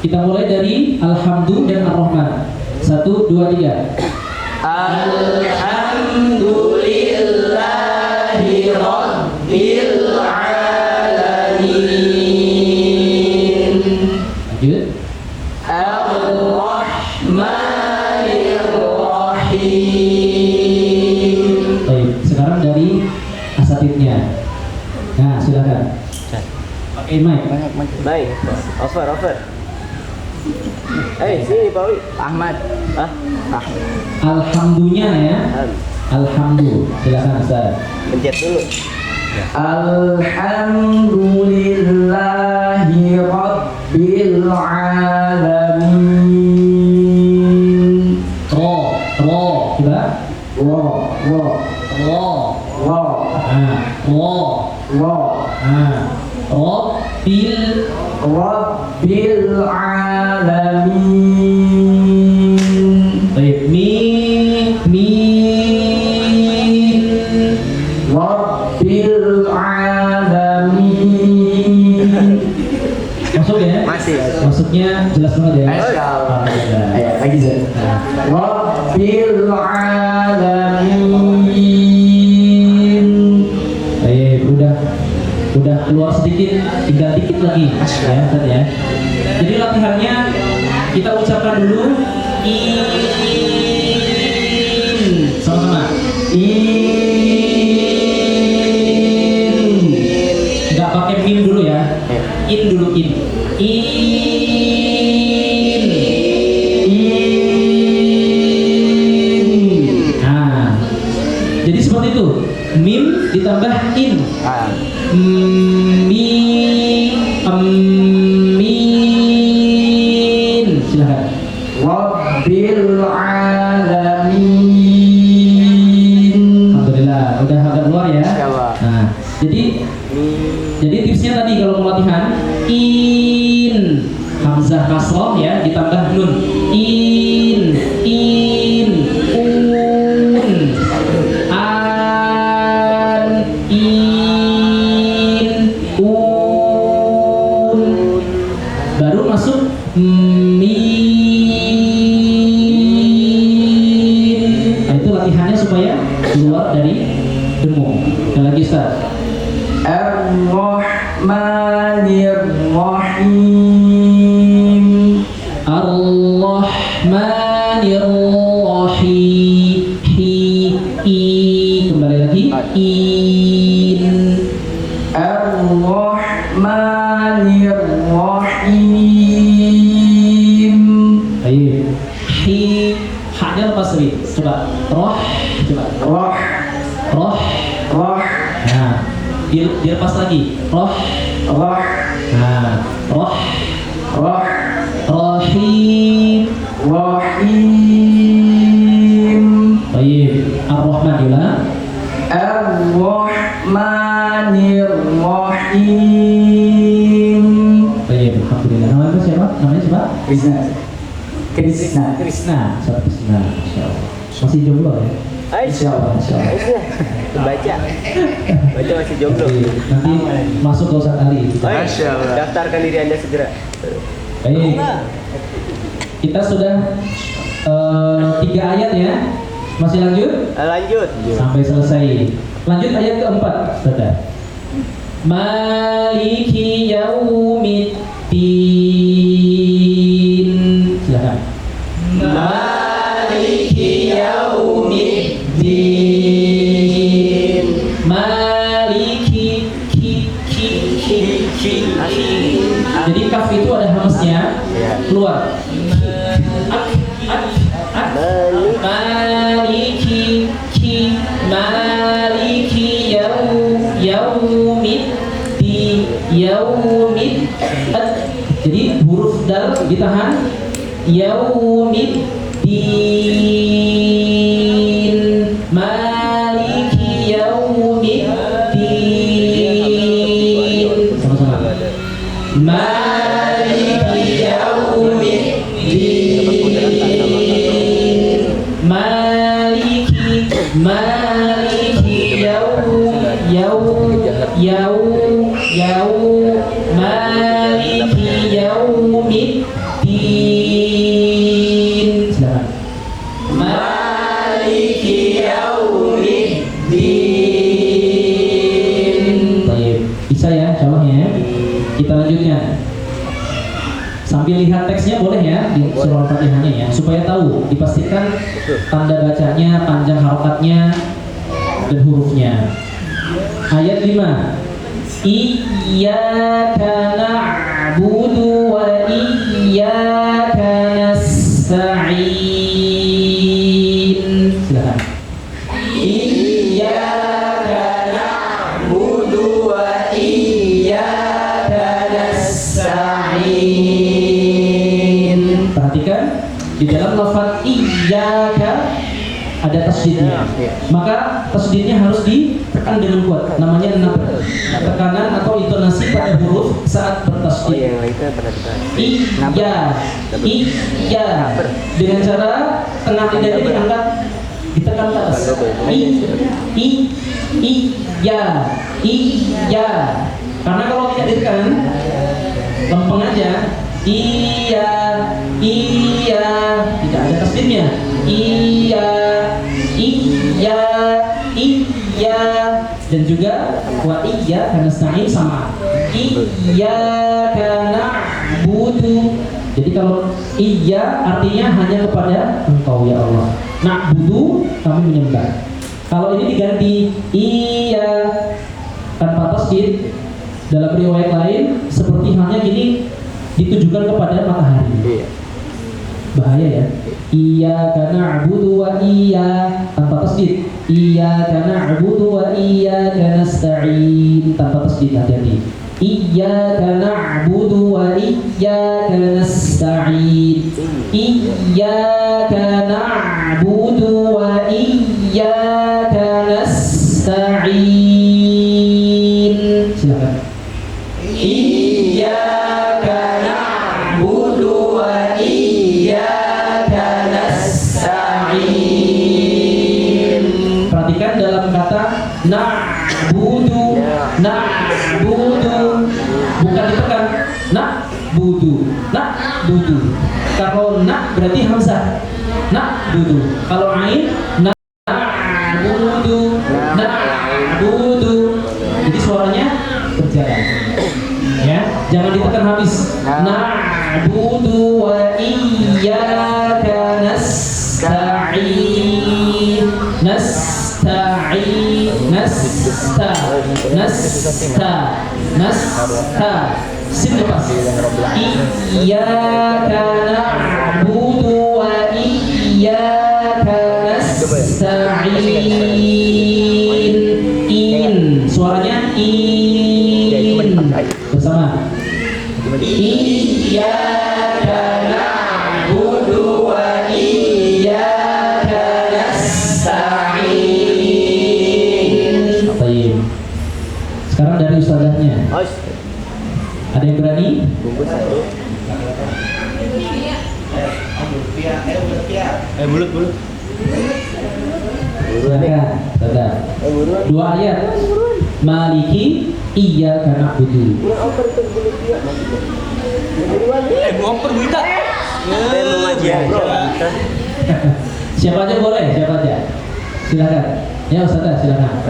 Kita mulai dari Alhamdulillah dan Ar-Rahman. 1, 2, 3. Alhamdulillahi Rabbil Alamin. Lanjut. Ar-Rahmanir Rahim. Baik, sekarang dari asatidnya. Nah, silakan. Pakai mic. Baik. Over. Sini Pak Wi. Ahmad. Ah, Alhamdulillah ya. Alhamdulillah. Silakan Ustaz. pencet dulu. Alhamdulillahi Rabbil Alamin. Ro, coba. Wa. Ro. Rabbil Alamin. Baik, min. Rabbil Alamin. Masuk ya? Masih. Masuknya jelas banget ya. Alhamdulillah. Alhamdulillah. Ayo, lagi Zat. Rabbil Alamin. Baik, udah keluar sedikit, tinggal dikit lagi ya, Ustaz ya. Jadi latihannya kita ucapkan dulu in, sama-sama. Nggak pakai mim dulu ya. In dulu in. Nah, jadi seperti itu. Mim ditambah in. Min. Silakan. Rabbil Alamin. Alhamdulillah, udah agak luar ya. Insyaallah. Nah, jadi tipsnya tadi kalau mau latihan in, hamzah kasroh ya, ditambah nun. In, an, baru masuk min. Nah, itu latihannya supaya keluar dari dengung. Dan lagi Ustaz. Ar-Rahmanir Rahim. Ar-Rahmanir Rahim. Kembali lagi. In. Ar-Rahmanir Rahim. Baik. Haknya lepas sedikit. Coba. Roh. Coba. Roh. Nah, dilepas lagi. Roh. Nah, roh. Rahim. Baik. Ar-Rahman juga. Ar-Rahmanir Rahim. Baik. Alhamdulillah. Namanya siapa? Krishna. Krishna. Sahabat Krishna. Insyaallah. Masih jomblo ya? Insyaallah. Baca masih jomblo. Nanti masuk ke Ustaz Ali. Masya Allah. Daftarkan diri Anda segera. Baik. Kita sudah 3 ayat ya. Masih lanjut? Lanjut. Sampai selesai. Lanjut ayat keempat, Saudara. Maliki yaumiddin. Silakan. Maliki yaumiddin. Maliki Jadi kaf itu ada hamznya keluar. Maliki yaumid. Jadi huruf dal ditahan. Yaumiddin. Maliki yaumiddin. Sama-sama. Maliki yaumiddin. Maliki maliki yaumiddin. Silakan. Maliki yaumiddin. Baik, bisa ya contohnya ya. Kita lanjutkan. Sambil lihat teksnya boleh ya di surah Al-Fatihahnya ya, supaya tahu, dipastikan tanda bacanya, panjang harokatnya dan hurufnya. Ayat 5. Iyyaka na'budu wa iyyaka nasta'in. Silakan. Iyyaka na'budu wa iyyaka nasta'in. Perhatikan di dalam lafaz iyyaka ada tasdidnya. Maka tasdidnya harus ditekan dengan kuat. Namanya tekanan atau intonasi pada huruf saat bertasdid. yang lainnya pernah kita. Iya. Dengan cara tengah lidahnya diangkat, ditekan ke atas. Iya. Karena kalau tidak ditekan, lempeng aja. Iya, tidak ada tasdidnya. Iya, dan juga wa iya karena nasta'in sama. Iyyaka na'budu. Jadi kalau iya artinya hanya kepada Engkau ya Allah. Na'budu kami menyembah. Kalau ini diganti iya tanpa tasdid, dalam riwayat lain seperti halnya gini ditujukan kepada matahari. Bahaya ya. Iyyaka na'budu wa tanpa tasdid. Iyyaka na'budu wa iyyaka nasta'in tanpa tasdid, hati-hati. Iyyaka na'budu wa iyyaka nasta'in. Iyyaka na'budu wa iyyaka nasta'in. Silakan. Iyyaka na'budu wa iyyaka nasta'in. Perhatikan dalam kata na'budu, bukan ditekan. Na'budu. Kalau na berarti hamzah. Na'budu. Kalau ain na'budu. Jadi suaranya berjalan. Ya, jangan ditekan habis. Na'budu wa iyyaka nasta'in. Sin lepas. Iyyaka na'budu wa iyyaka nasta'in. Suaranya bersama. Iyyaka na'budu wa iyyaka nasta'in. Baik. Sekarang dari ustazahnya. Ada yang berani? Bungkus satu. Bulut. Silakan, ustazah. Dua ayat. Maliki iyyaka na'budu. Saya mengaji aja. Siapa aja boleh, siapa aja. Silakan. Ya ustazah, silakan.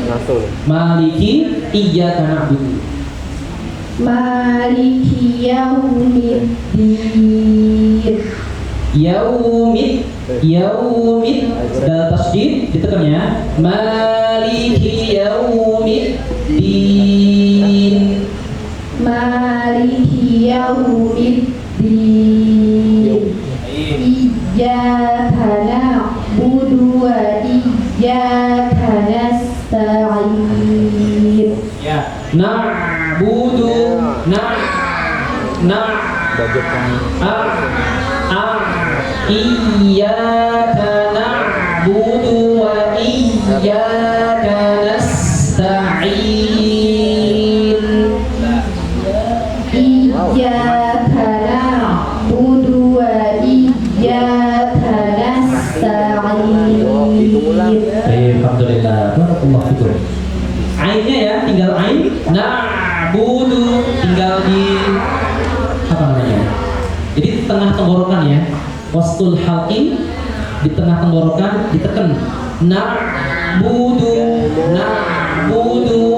Langsung. Maliki iyyaka na'budu. Maliki yaumiddin. Yaumid dalam tasdid ditekan ya. Maliki yaumiddin. Maliki yaumiddin. Iyyaka na'budu wa iyyaka nasta'in. Ya. Na'budu iyyaka na'budu wa iyyaka nasta'in. Iyyaka na'budu wa iyyaka nasta'in. Alhamdulillah. Allah betul. Ainnya ya, tinggal ain. Na'budu tinggal di apa namanya? Jadi di tengah tenggorokan ya. Wastul halqi di tengah tenggorokan ditekan. Na'budu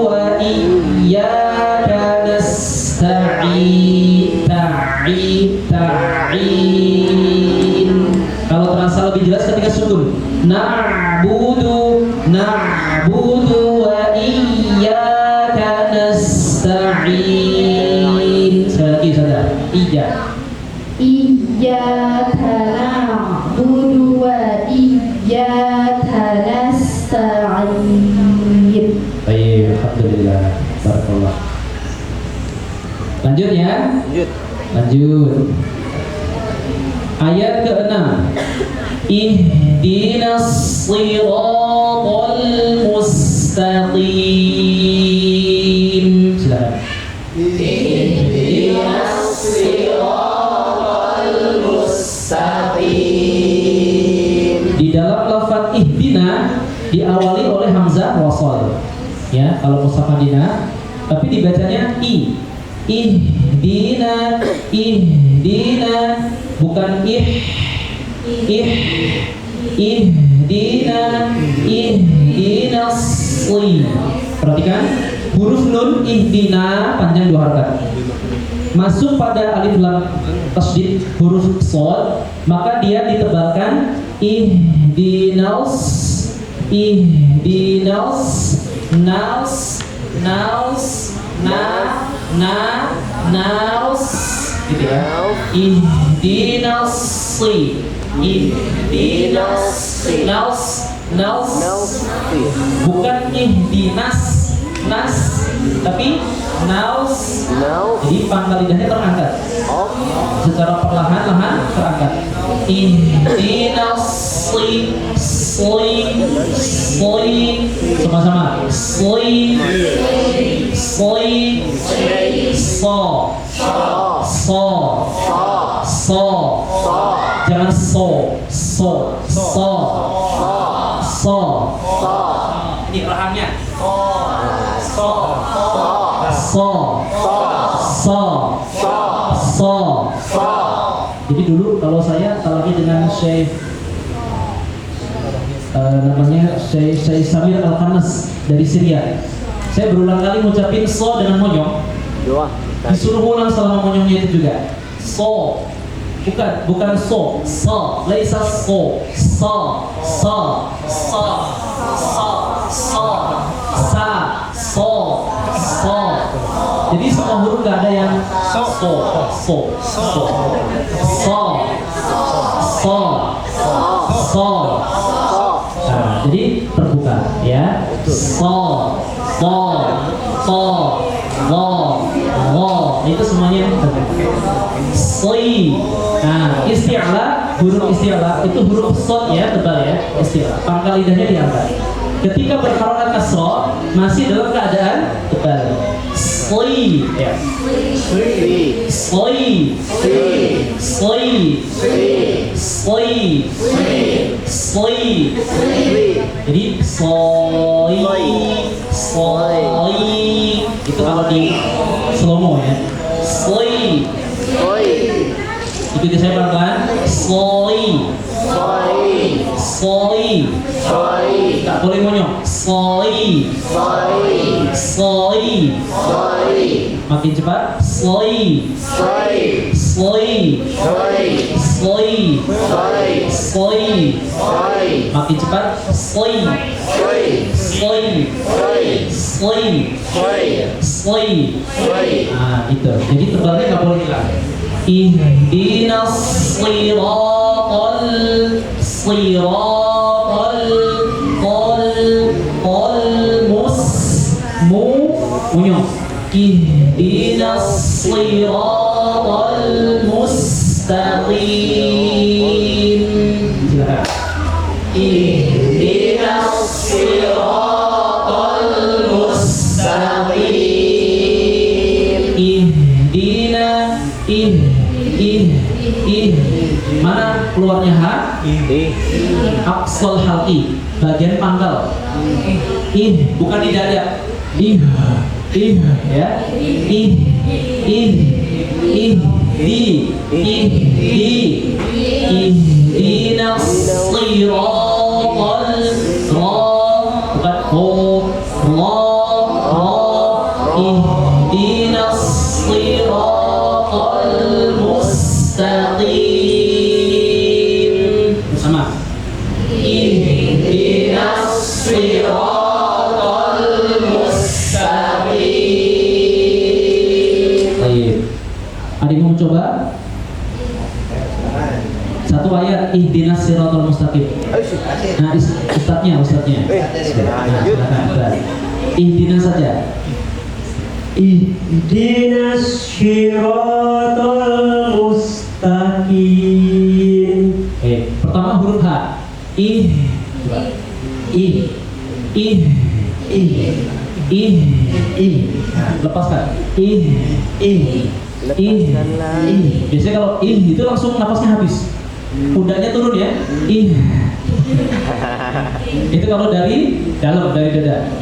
wa iyyaka nasta'in. Ta'in. Kalau terasa lebih jelas ketika sukun. Na'budu wa iyyaka nasta'in. Sekali lagi saudara. Iyyaka na'budu wa iyyaka nasta'in. Baik, alhamdulillah. Barakallah. Lanjut ya. Lanjut. Ayat ke-6. Ihdinas siratal mustaqim. Silakan. Ihdinas siratal mustaqim. Di dalam lafaz ihdina diawali oleh hamzah wasal. Ya, kalau mushaf Madinah, tapi dibacanya i. Ihdina bukan ihdinas li. Perhatikan huruf nun ihdina panjang 2 harakat. Masuk pada alif lam tasydid huruf shad, maka dia ditebalkan ihdinas naus gitu ya. Naus bukan ihdinas tapi naus. Jadi pangkal lidahnya terangkat secara perlahan-lahan terangkat. Ihdinas sama-sama jangan ini rahangnya jadi dulu kalau saya talaki dengan Syekh namanya Syekh Samir Al-Khanas dari Syria, saya berulang kali ngucapin so dengan monyong, disuruh ulang selama monyongnya itu juga bukan so laisa so jadi semua huruf gak ada yang nah, jadi terbuka ya. Itu semuanya nah, isti'la, huruf isti'la itu huruf shad ya, tebal ya, isti'la. Pangkal lidahnya diangkat. Ketika berharokat kasra masih dalam keadaan tebal. Ya. Jadi itu kalau di slow-mo ya. Ikuti saya pelan-pelan. Tak boleh monyong. Makin cepat. Makin cepat. Nah, itu. Jadi tebalnya nggak boleh hilang. Ihdinas siratal monyong. Ihdinas siratal mustaqim. Silakan. Ihdinas siratal mustaqim. Ihdina mana keluarnya ha? Aqsal halqi, bagian pangkal. bukan di dada. Ya. Ihdinas siratal ihdinas siratal mustaqim. Sama. Ihdinas siratal mustaqim. Baik. Ada yang mau coba? Satu ayat ihdinas siratal mustaqim. Nah, ustadznya. Nah, silakan. Ihdinas saja. Ihdinas siratal mustaqim. Pertama huruf H. Lepaskan. Biasanya kalau itu langsung nafasnya habis. Udahnya turun ya. Itu kalau dari dalam, dari dada.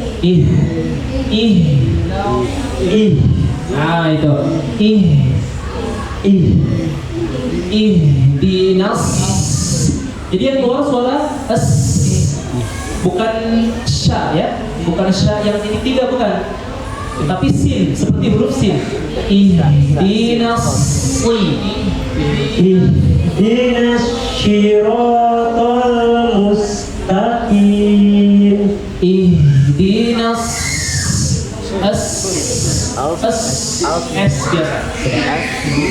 Nah itu. Ihdinas. Jadi yang keluar suara s, bukan sya ya, bukan sya yang titik tiga, bukan, tapi sin, seperti huruf sin. Ihdinas Ihdinas siratal mustaqim. Ihdinas S biasa.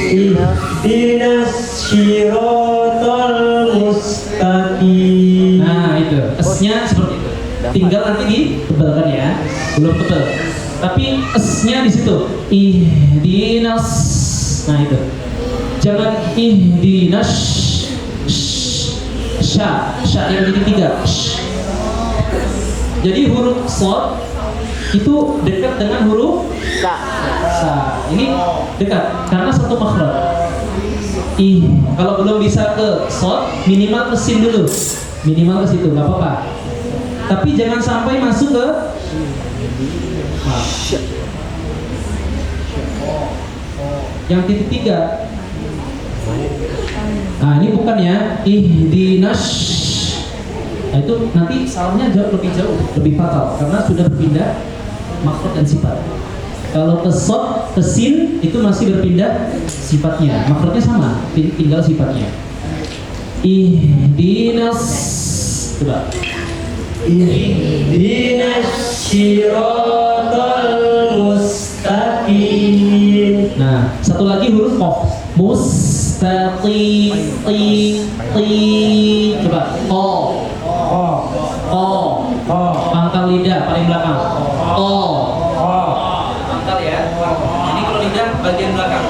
Ihdinas siratal mustaqim. Nah itu S-nya seperti itu. Tinggal nanti ditebalkan ya, belum tebal. Tapi S-nya di situ. Ihdinas. Nah itu. Jangan ihdinas. Sya yang titik tiga. Jadi huruf shad itu dekat dengan huruf sa. Ini dekat karena satu makhraj. Kalau belum bisa ke shad, minimal ke sin dulu. Minimal ke situ, nggak apa-apa. Tapi jangan sampai masuk ke yang titik tiga. Nah ini bukan ya, ihdinas. Nah itu nanti salahnya lebih jauh, lebih fatal karena sudah berpindah makhraj dan sifat. Kalau ke shad, ke sin itu masih berpindah sifatnya, makhrajnya sama, tinggal sifatnya. Ihdinas, coba. Ihdinas siratal mustaqim. Nah satu lagi huruf qaf, mustaqim, coba. Pangkal lidah paling belakang. Pangkal ya. Ini kalau lidah bagian belakang.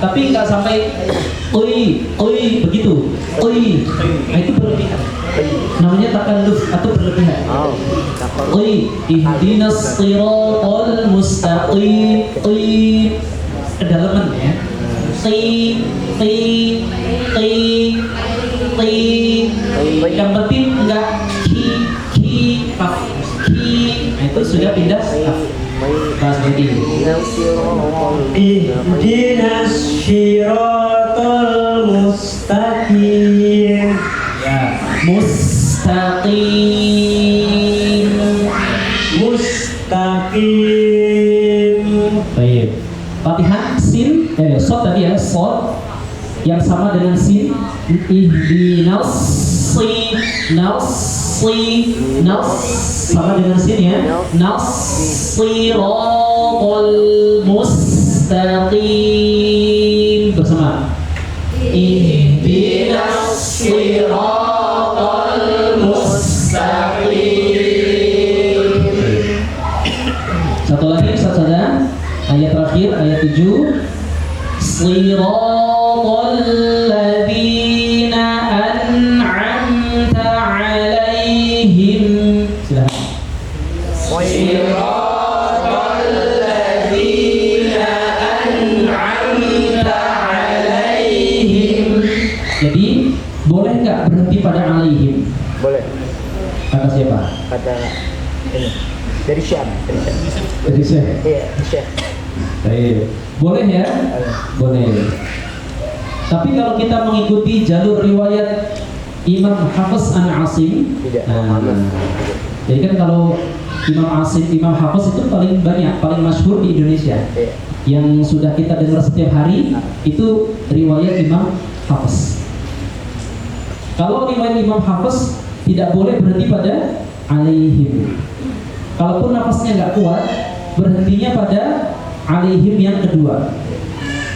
Tapi nggak sampai begitu. Nah itu berlebihan. Namanya takalluf atau berlebihan. Ihdinas siratal mustaqim. Kedalaman ya. Yang penting enggak kaf. Nah, itu sudah pindah kaf. Bahas lagi. Ihdinas siratal mustaqim. Ya, mustaqim. Baik. Latihan sin, shad tadi ya, shad yang sama dengan sin. Ihdinas sama dengan sin ya. Siratal mustaqim bersama. Ihdinas siratal mustaqim. Satu lagi saja. Ayat terakhir, ayat 7. Siratal ladzina an'amta 'alaihim. Silakan. Siratal ladzina an'amta boleh nggak berhenti pada alaihim? Boleh. Kata siapa? Kata ini dari Syam. Dari Syekh. Iya, Syekh. Baik. Boleh ya? Boleh. Tapi kalau kita mengikuti jalur riwayat Imam Hafiz an Asim, Tidak. jadi kan kalau Imam Asim, Imam Hafiz itu paling banyak, paling masyhur di Indonesia. Iya. Yang sudah kita dengar setiap hari itu riwayat Imam Hafiz. Kalau riwayat Imam Hafiz tidak boleh berhenti pada alaihim. Kalaupun nafasnya nggak kuat, berhentinya pada alaihim yang kedua.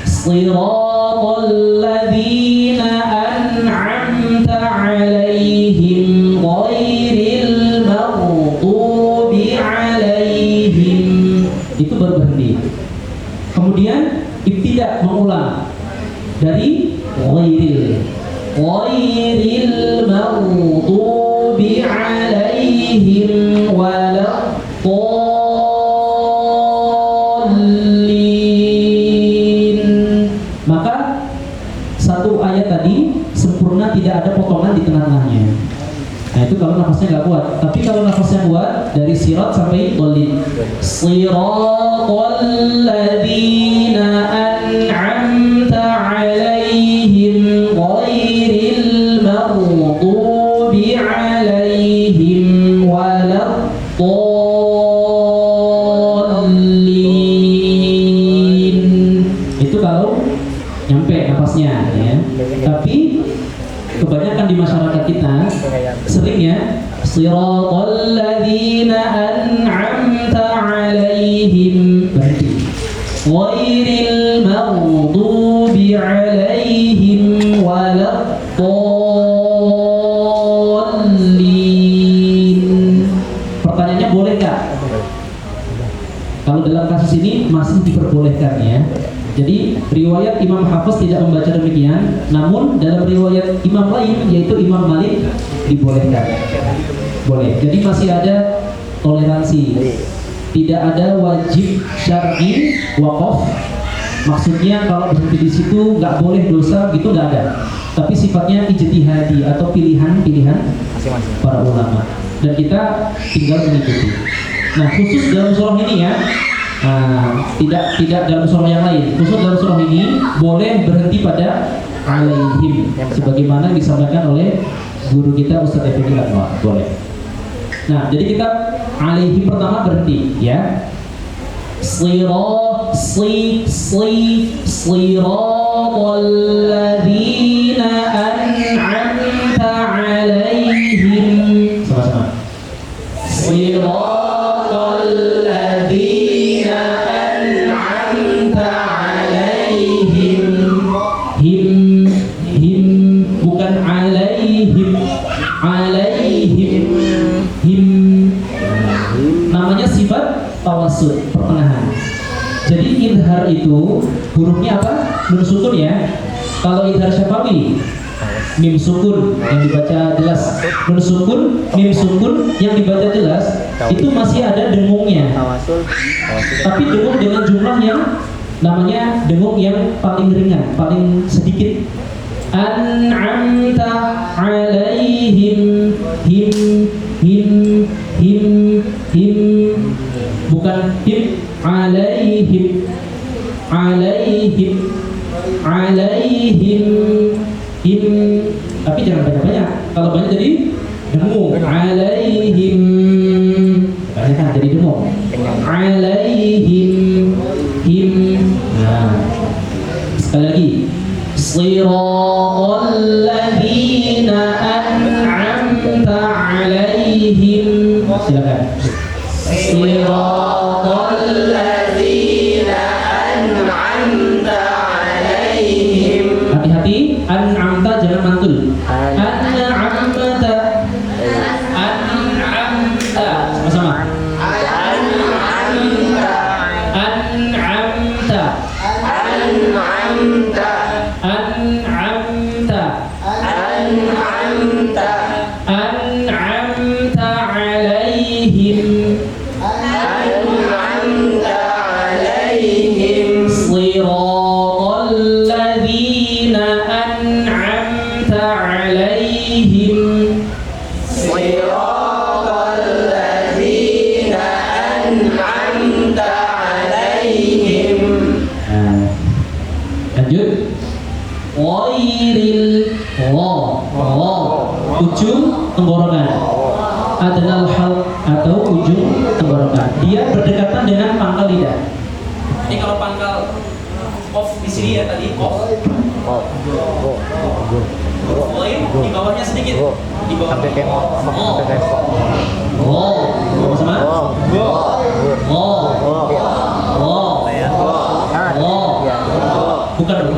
Shiratal ladzina an'amta alaihim ghairil maghdubi alaihim. Itu baru berhenti. Kemudian ibtidak mengulang dari ghairil maghdubi alaihim waladdallin. Maka satu ayat tadi sempurna, tidak ada potongan di tengah-tengahnya. Nah itu kalau nafasnya nggak kuat. Tapi kalau nafasnya kuat dari sirat sampai dhalin. Siratal ladzina an'amta alaihim ghairil maghdubi alaihim waladdallin. Itu kalau nyampe nafasnya ya. Tapi kebanyakan di masyarakat kita seringnya Siratal ladzina an'amta alaihim berhenti. Ghairil maghdubi alaihim waladdallin. Pertanyaannya boleh nggak? Kalau dalam kasus ini masih diperbolehkan ya. Jadi riwayat Imam Hafiz tidak membaca demikian, namun dalam riwayat imam lain yaitu Imam Malik dibolehkan. Boleh. Jadi masih ada toleransi. Tidak ada wajib syar'i waqaf. Maksudnya kalau berhenti di situ nggak boleh dosa gitu, nggak ada. Tapi sifatnya ijtihadi atau pilihan-pilihan para ulama. Dan kita tinggal mengikuti. Nah khusus dalam surah ini ya. Tidak dalam surah yang lain. Khusus dalam surah ini boleh berhenti pada alaihim, sebagaimana disampaikan oleh guru kita Ustaz Effendi Anwar. Boleh. Nah, jadi kita alaihim pertama berhenti ya. Siratal ladzina an'amta alaihim. Sama-sama. Siratal ladzina an'amta alaihim. Him bukan alaihim. Him namanya sifat tawassul, pertengahan. Jadi idhar itu hurufnya apa? Nun sukun ya. Kalau idhar syafawi mim sukun yang dibaca jelas, nun sukun, mim sukun yang dibaca jelas, itu masih ada dengungnya. Tapi dengung dengan jumlah yang namanya dengung yang paling ringan, paling sedikit. An'amta alaihim. Him bukan him, alaihim. Him, tapi jangan banyak-banyak. Kalau banyak jadi dengung. Alaihim, banyak jadi dengung. Alaihim. Him. Nah, sekali lagi. Siratal ladzina an'amta alaihim. Silakan. Siratal ladzina an'amta alaihim. Hati-hati, an'amta jangan mantul. An'amta. Sama-sama. An'amta alaihim. Lanjut. Ghairil ujung tenggorokan. Adnal halq atau ujung tenggorokan. Dia berdekatan dengan pangkal lidah. Jadi kalau pangkal off di sini ya tadi off. Lain di bawahnya sedikit. Di bawah. Sampai kayak sampai kayak Sama-sama. Bukan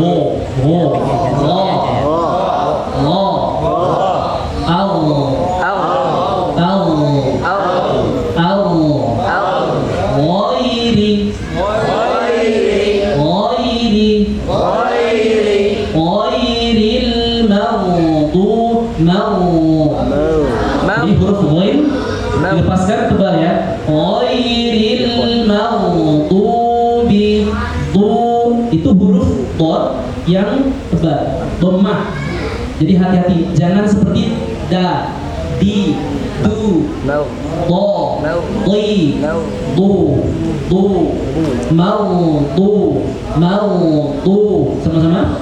Jadi huruf ghain dilepaskan tebal ya. Ghairil maghdubi. Itu huruf dot yang tebal, dhammah. Jadi hati-hati, jangan seperti da, di, du, do, li, du, mau, sama-sama.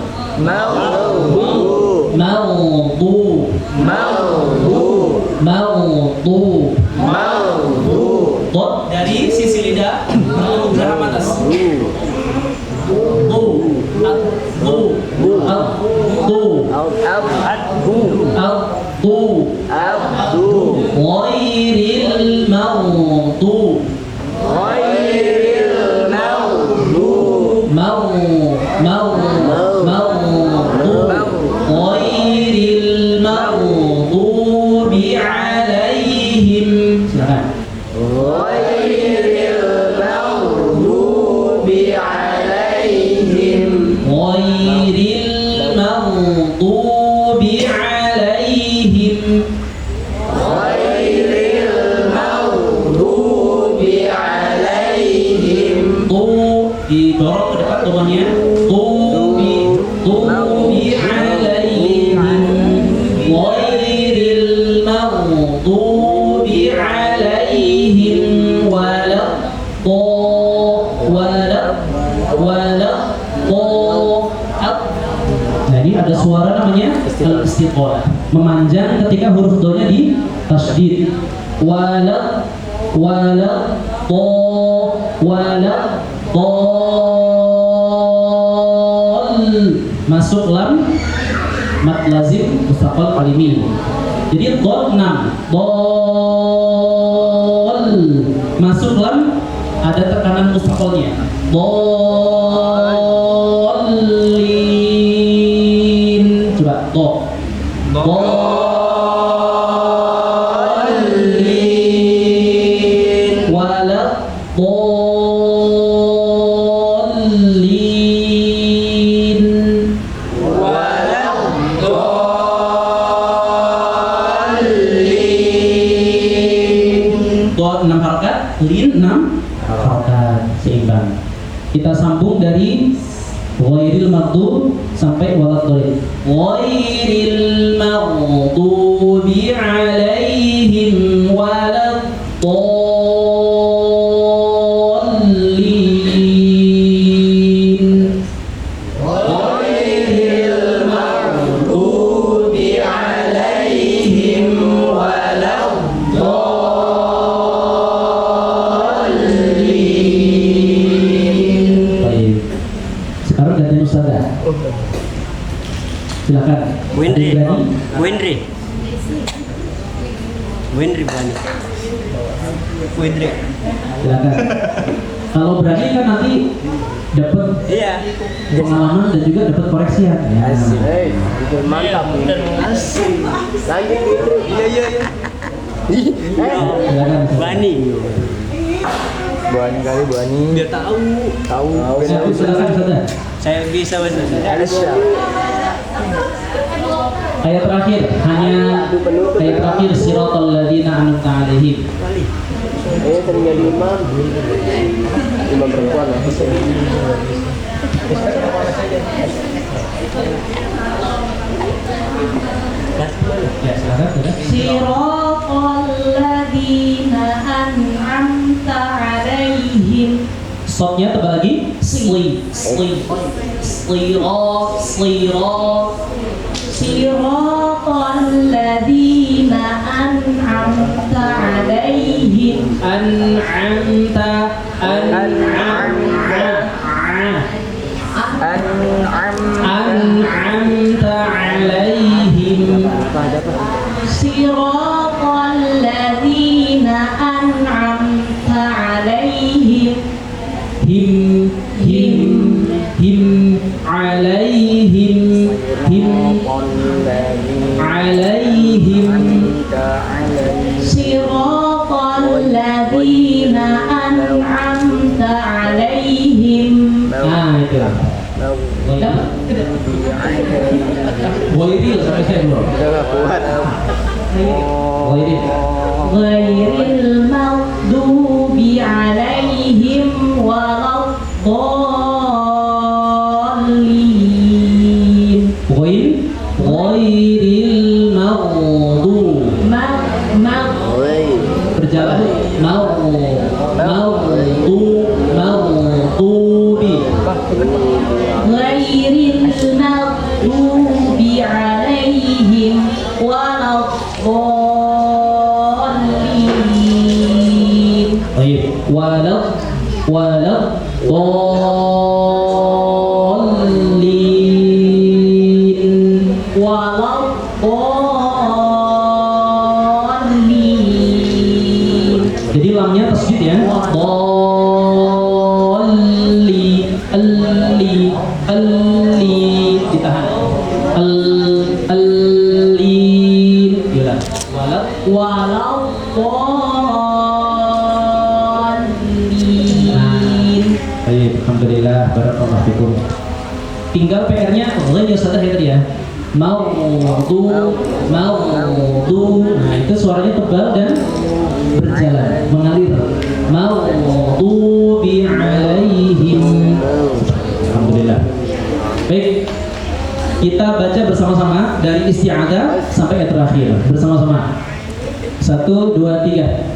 Dot Dari sisi lidah menuju geraham atas. Ghairil maghdubi. Ghairil maghdubi alaihim. Silakan. Ghairil maghdubi alaihim. Didorong ke depan tubuhnya. Tubi alaihim. Ghairil maghdubi alaihim Nah, ini ada suara namanya al-istiqalah, memanjang ketika huruf do-nya di tasydid. Masuk lam mad lazim mustaqal qalimi. Jadi dot 6 dol, masuk lam ada tekanan mustaqalnya. Dolin. Coba do. Dolin. Wala dolin. Do 6 harakat, lin 6 harakat, seimbang. Kita sambung dari ghairil maghdub sampai waladhdallin. Ghairil maghdubi alaihim waladdallin. Ghairil maghdubi alaihim waladdallin. Baik. Sekarang gantian Ustazah. Silakan. Windri. Ada yang berani? Windri Bani. Windri. Silakan. Kalau berani kan nanti dapat Iya. pengalaman dan juga dapat koreksian. Ya. Mantap. Iya. Silakan. Bani. Buani kali buani. Biar tahu. Tahu. Silakan Ustazah. Saya bisa bahasa. Alesya. Ayat terakhir, hanya ayat terakhir siratal ladzina an'amta 'alaihim. Sering jadi imam. Imam perempuan lah. Ya, silakan sudah. Siratal ladzina an'amta 'alaihim. Shotnya tebal lagi. Sli. صراط الذين أنعمت عليهم أنعمت عليهم صراط الذين أنعمت عليهم عليهم صراط الذين أنعمت عليهم. Nah itu Wairil sampai saya dulu. Wairil. غير المغضوب عليهم ولا الضالين. Ghairil maghdub. Berjalan. Maghdubi. غير المغضوب عليهم ولا الضالين. Baik. Walad dallin. ولا الضالين. Jadi lamnya tasjid ya. Alli ditahan. Allin. Gila. ولا الضالين. Baik, alhamdulillah, barakallahu fikum. Tinggal PR-nya ghain ya Ustaz ya tadi ya. Maudu. Nah, itu suaranya tebal dan berjalan, mengalir. Maghdubi alaihim. Alhamdulillah. Baik. Kita baca bersama-sama dari isti'adzah sampai ayat terakhir. Bersama-sama. 1 2 3.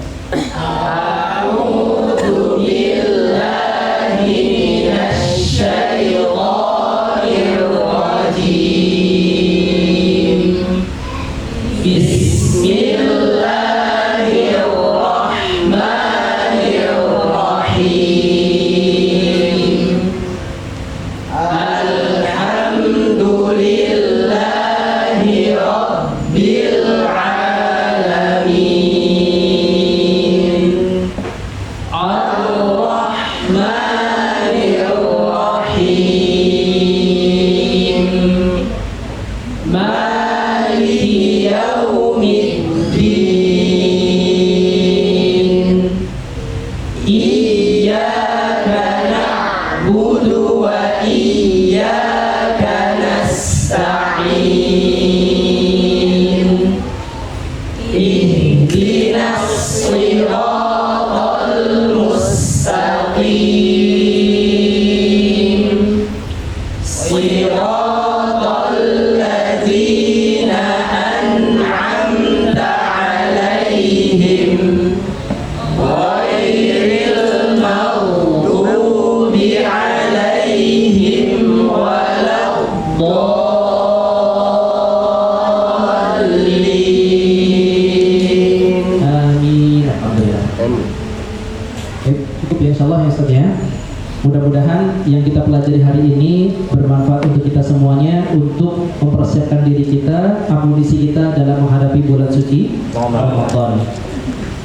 Mudah-mudahan yang kita pelajari hari ini bermanfaat untuk kita semuanya untuk mempersiapkan diri kita, amunisi kita dalam menghadapi bulan suci Ramadan.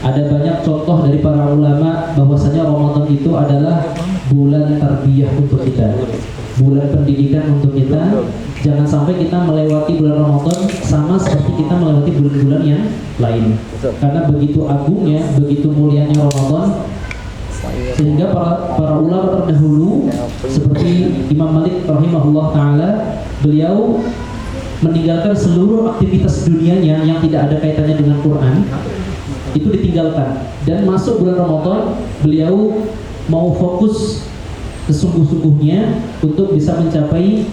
Ada banyak contoh dari para ulama bahwasanya Ramadan itu adalah bulan tarbiyah untuk kita, bulan pendidikan untuk kita. Jangan sampai kita melewati bulan Ramadan sama seperti kita melewati bulan-bulan yang lain. Karena begitu agungnya, begitu mulianya Ramadan, sehingga para ulama terdahulu seperti Imam Malik rahimahullah taala, beliau meninggalkan seluruh aktivitas dunianya yang tidak ada kaitannya dengan Quran, itu ditinggalkan, dan masuk bulan Ramadan beliau mau fokus sesungguh-sungguhnya untuk bisa mencapai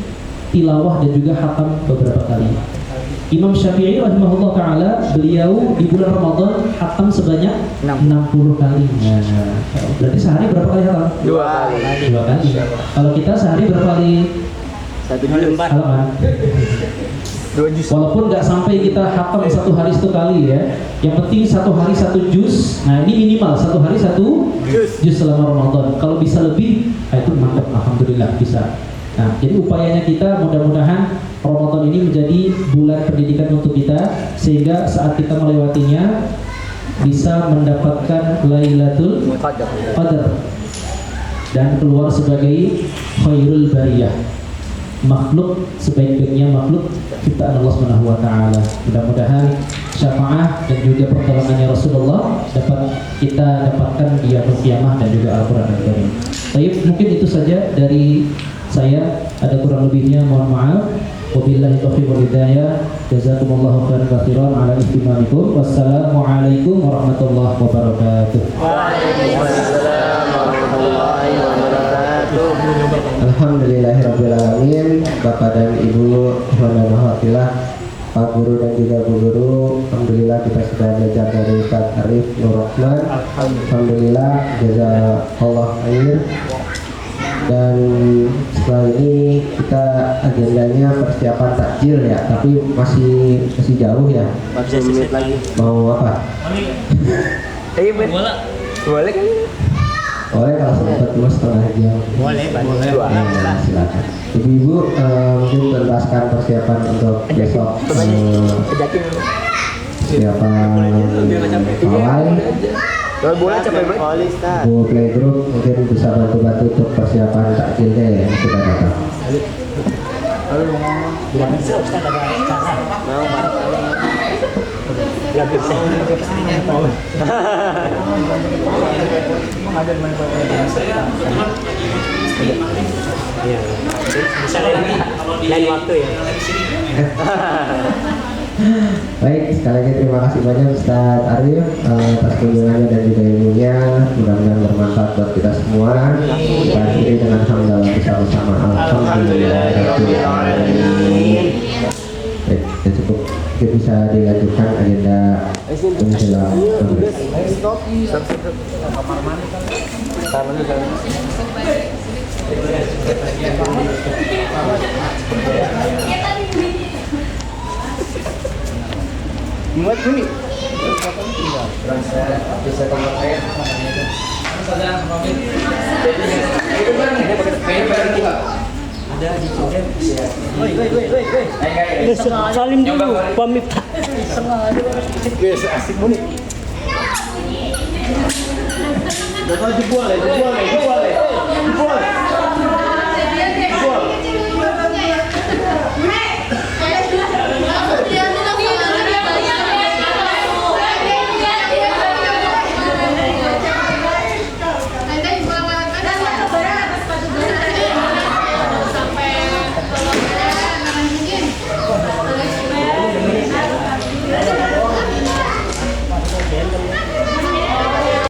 tilawah dan juga khatam beberapa kali. Imam Syafi'i rahimahullah taala, beliau di bulan Ramadan khatam sebanyak 60 kali. Nah, berarti sehari berapa kali khatam? 2 kali. 2 kali. Kalau kita sehari berapa kali Satu lembar. halaman. 2 juz. Walaupun nggak sampai kita hatam satu hari satu kali ya, yang penting satu hari satu juz. Nah ini minimal satu hari satu juz selama Ramadan. Kalau bisa lebih, nah itu mantap, alhamdulillah bisa. Nah jadi upayanya kita mudah-mudahan Ramadan ini menjadi bulan pendidikan untuk kita, sehingga saat kita melewatinya bisa mendapatkan Lailatul Qadar dan keluar sebagai khairul bariyah, makhluk sebaik-baiknya makhluk ciptaan Allah Subhanahu wa taala. Mudah-mudahan syafaat dan juga pertolongannya Rasulullah dapat kita dapatkan di yaumul qiyamah dan juga Al-Qur'an Al-Karim. Baik, mungkin itu saja dari saya. Ada kurang lebihnya mohon maaf. Wabillahi taufiq wal hidayah. Jazakumullahu khairan katsiran ala istimaikum. Wassalamualaikum warahmatullahi wabarakatuh. Waalaikumsalam warahmatullahi wabarakatuh. Alhamdulillahirrabbilalamin. Bapak dan Ibu, ikhwan dan akhwatilah, Pak Guru dan juga Bu Guru, alhamdulillah kita sudah belajar dari Ustaz Arif Nur Rahman. Alhamdulillah, jazakallah khair. Dan setelah ini kita agendanya persiapan takjil ya, tapi masih jauh ya. 40 menit lagi. Mau apa? Boleh kan? Boleh kalau sempat cuma setengah jam. Boleh, Pak. Ya, silakan. Ibu-ibu mungkin tuntaskan persiapan untuk besok. Persiapan awal. Kalau boleh capek banget. Bu Playgroup mungkin bisa bantu-bantu untuk persiapan takjilnya ya yang sudah datang. Mau Pak. Iya. Bisa lain waktu ya. Baik, sekali lagi terima kasih banyak Ustaz Arif atas kunjungannya dan juga ilmunya. Mudah-mudahan bermanfaat buat kita semua. Kita akhiri dengan hamdalah bersama-sama. Alhamdulillahirrahmanirrahim. Baik, ya cukup. Kita bisa dilanjutkan agenda menjelang maghrib. Stop. Muat ini. Bisa tombol saya. Salim dulu, pamit. Guys, asik bunyi. Boleh.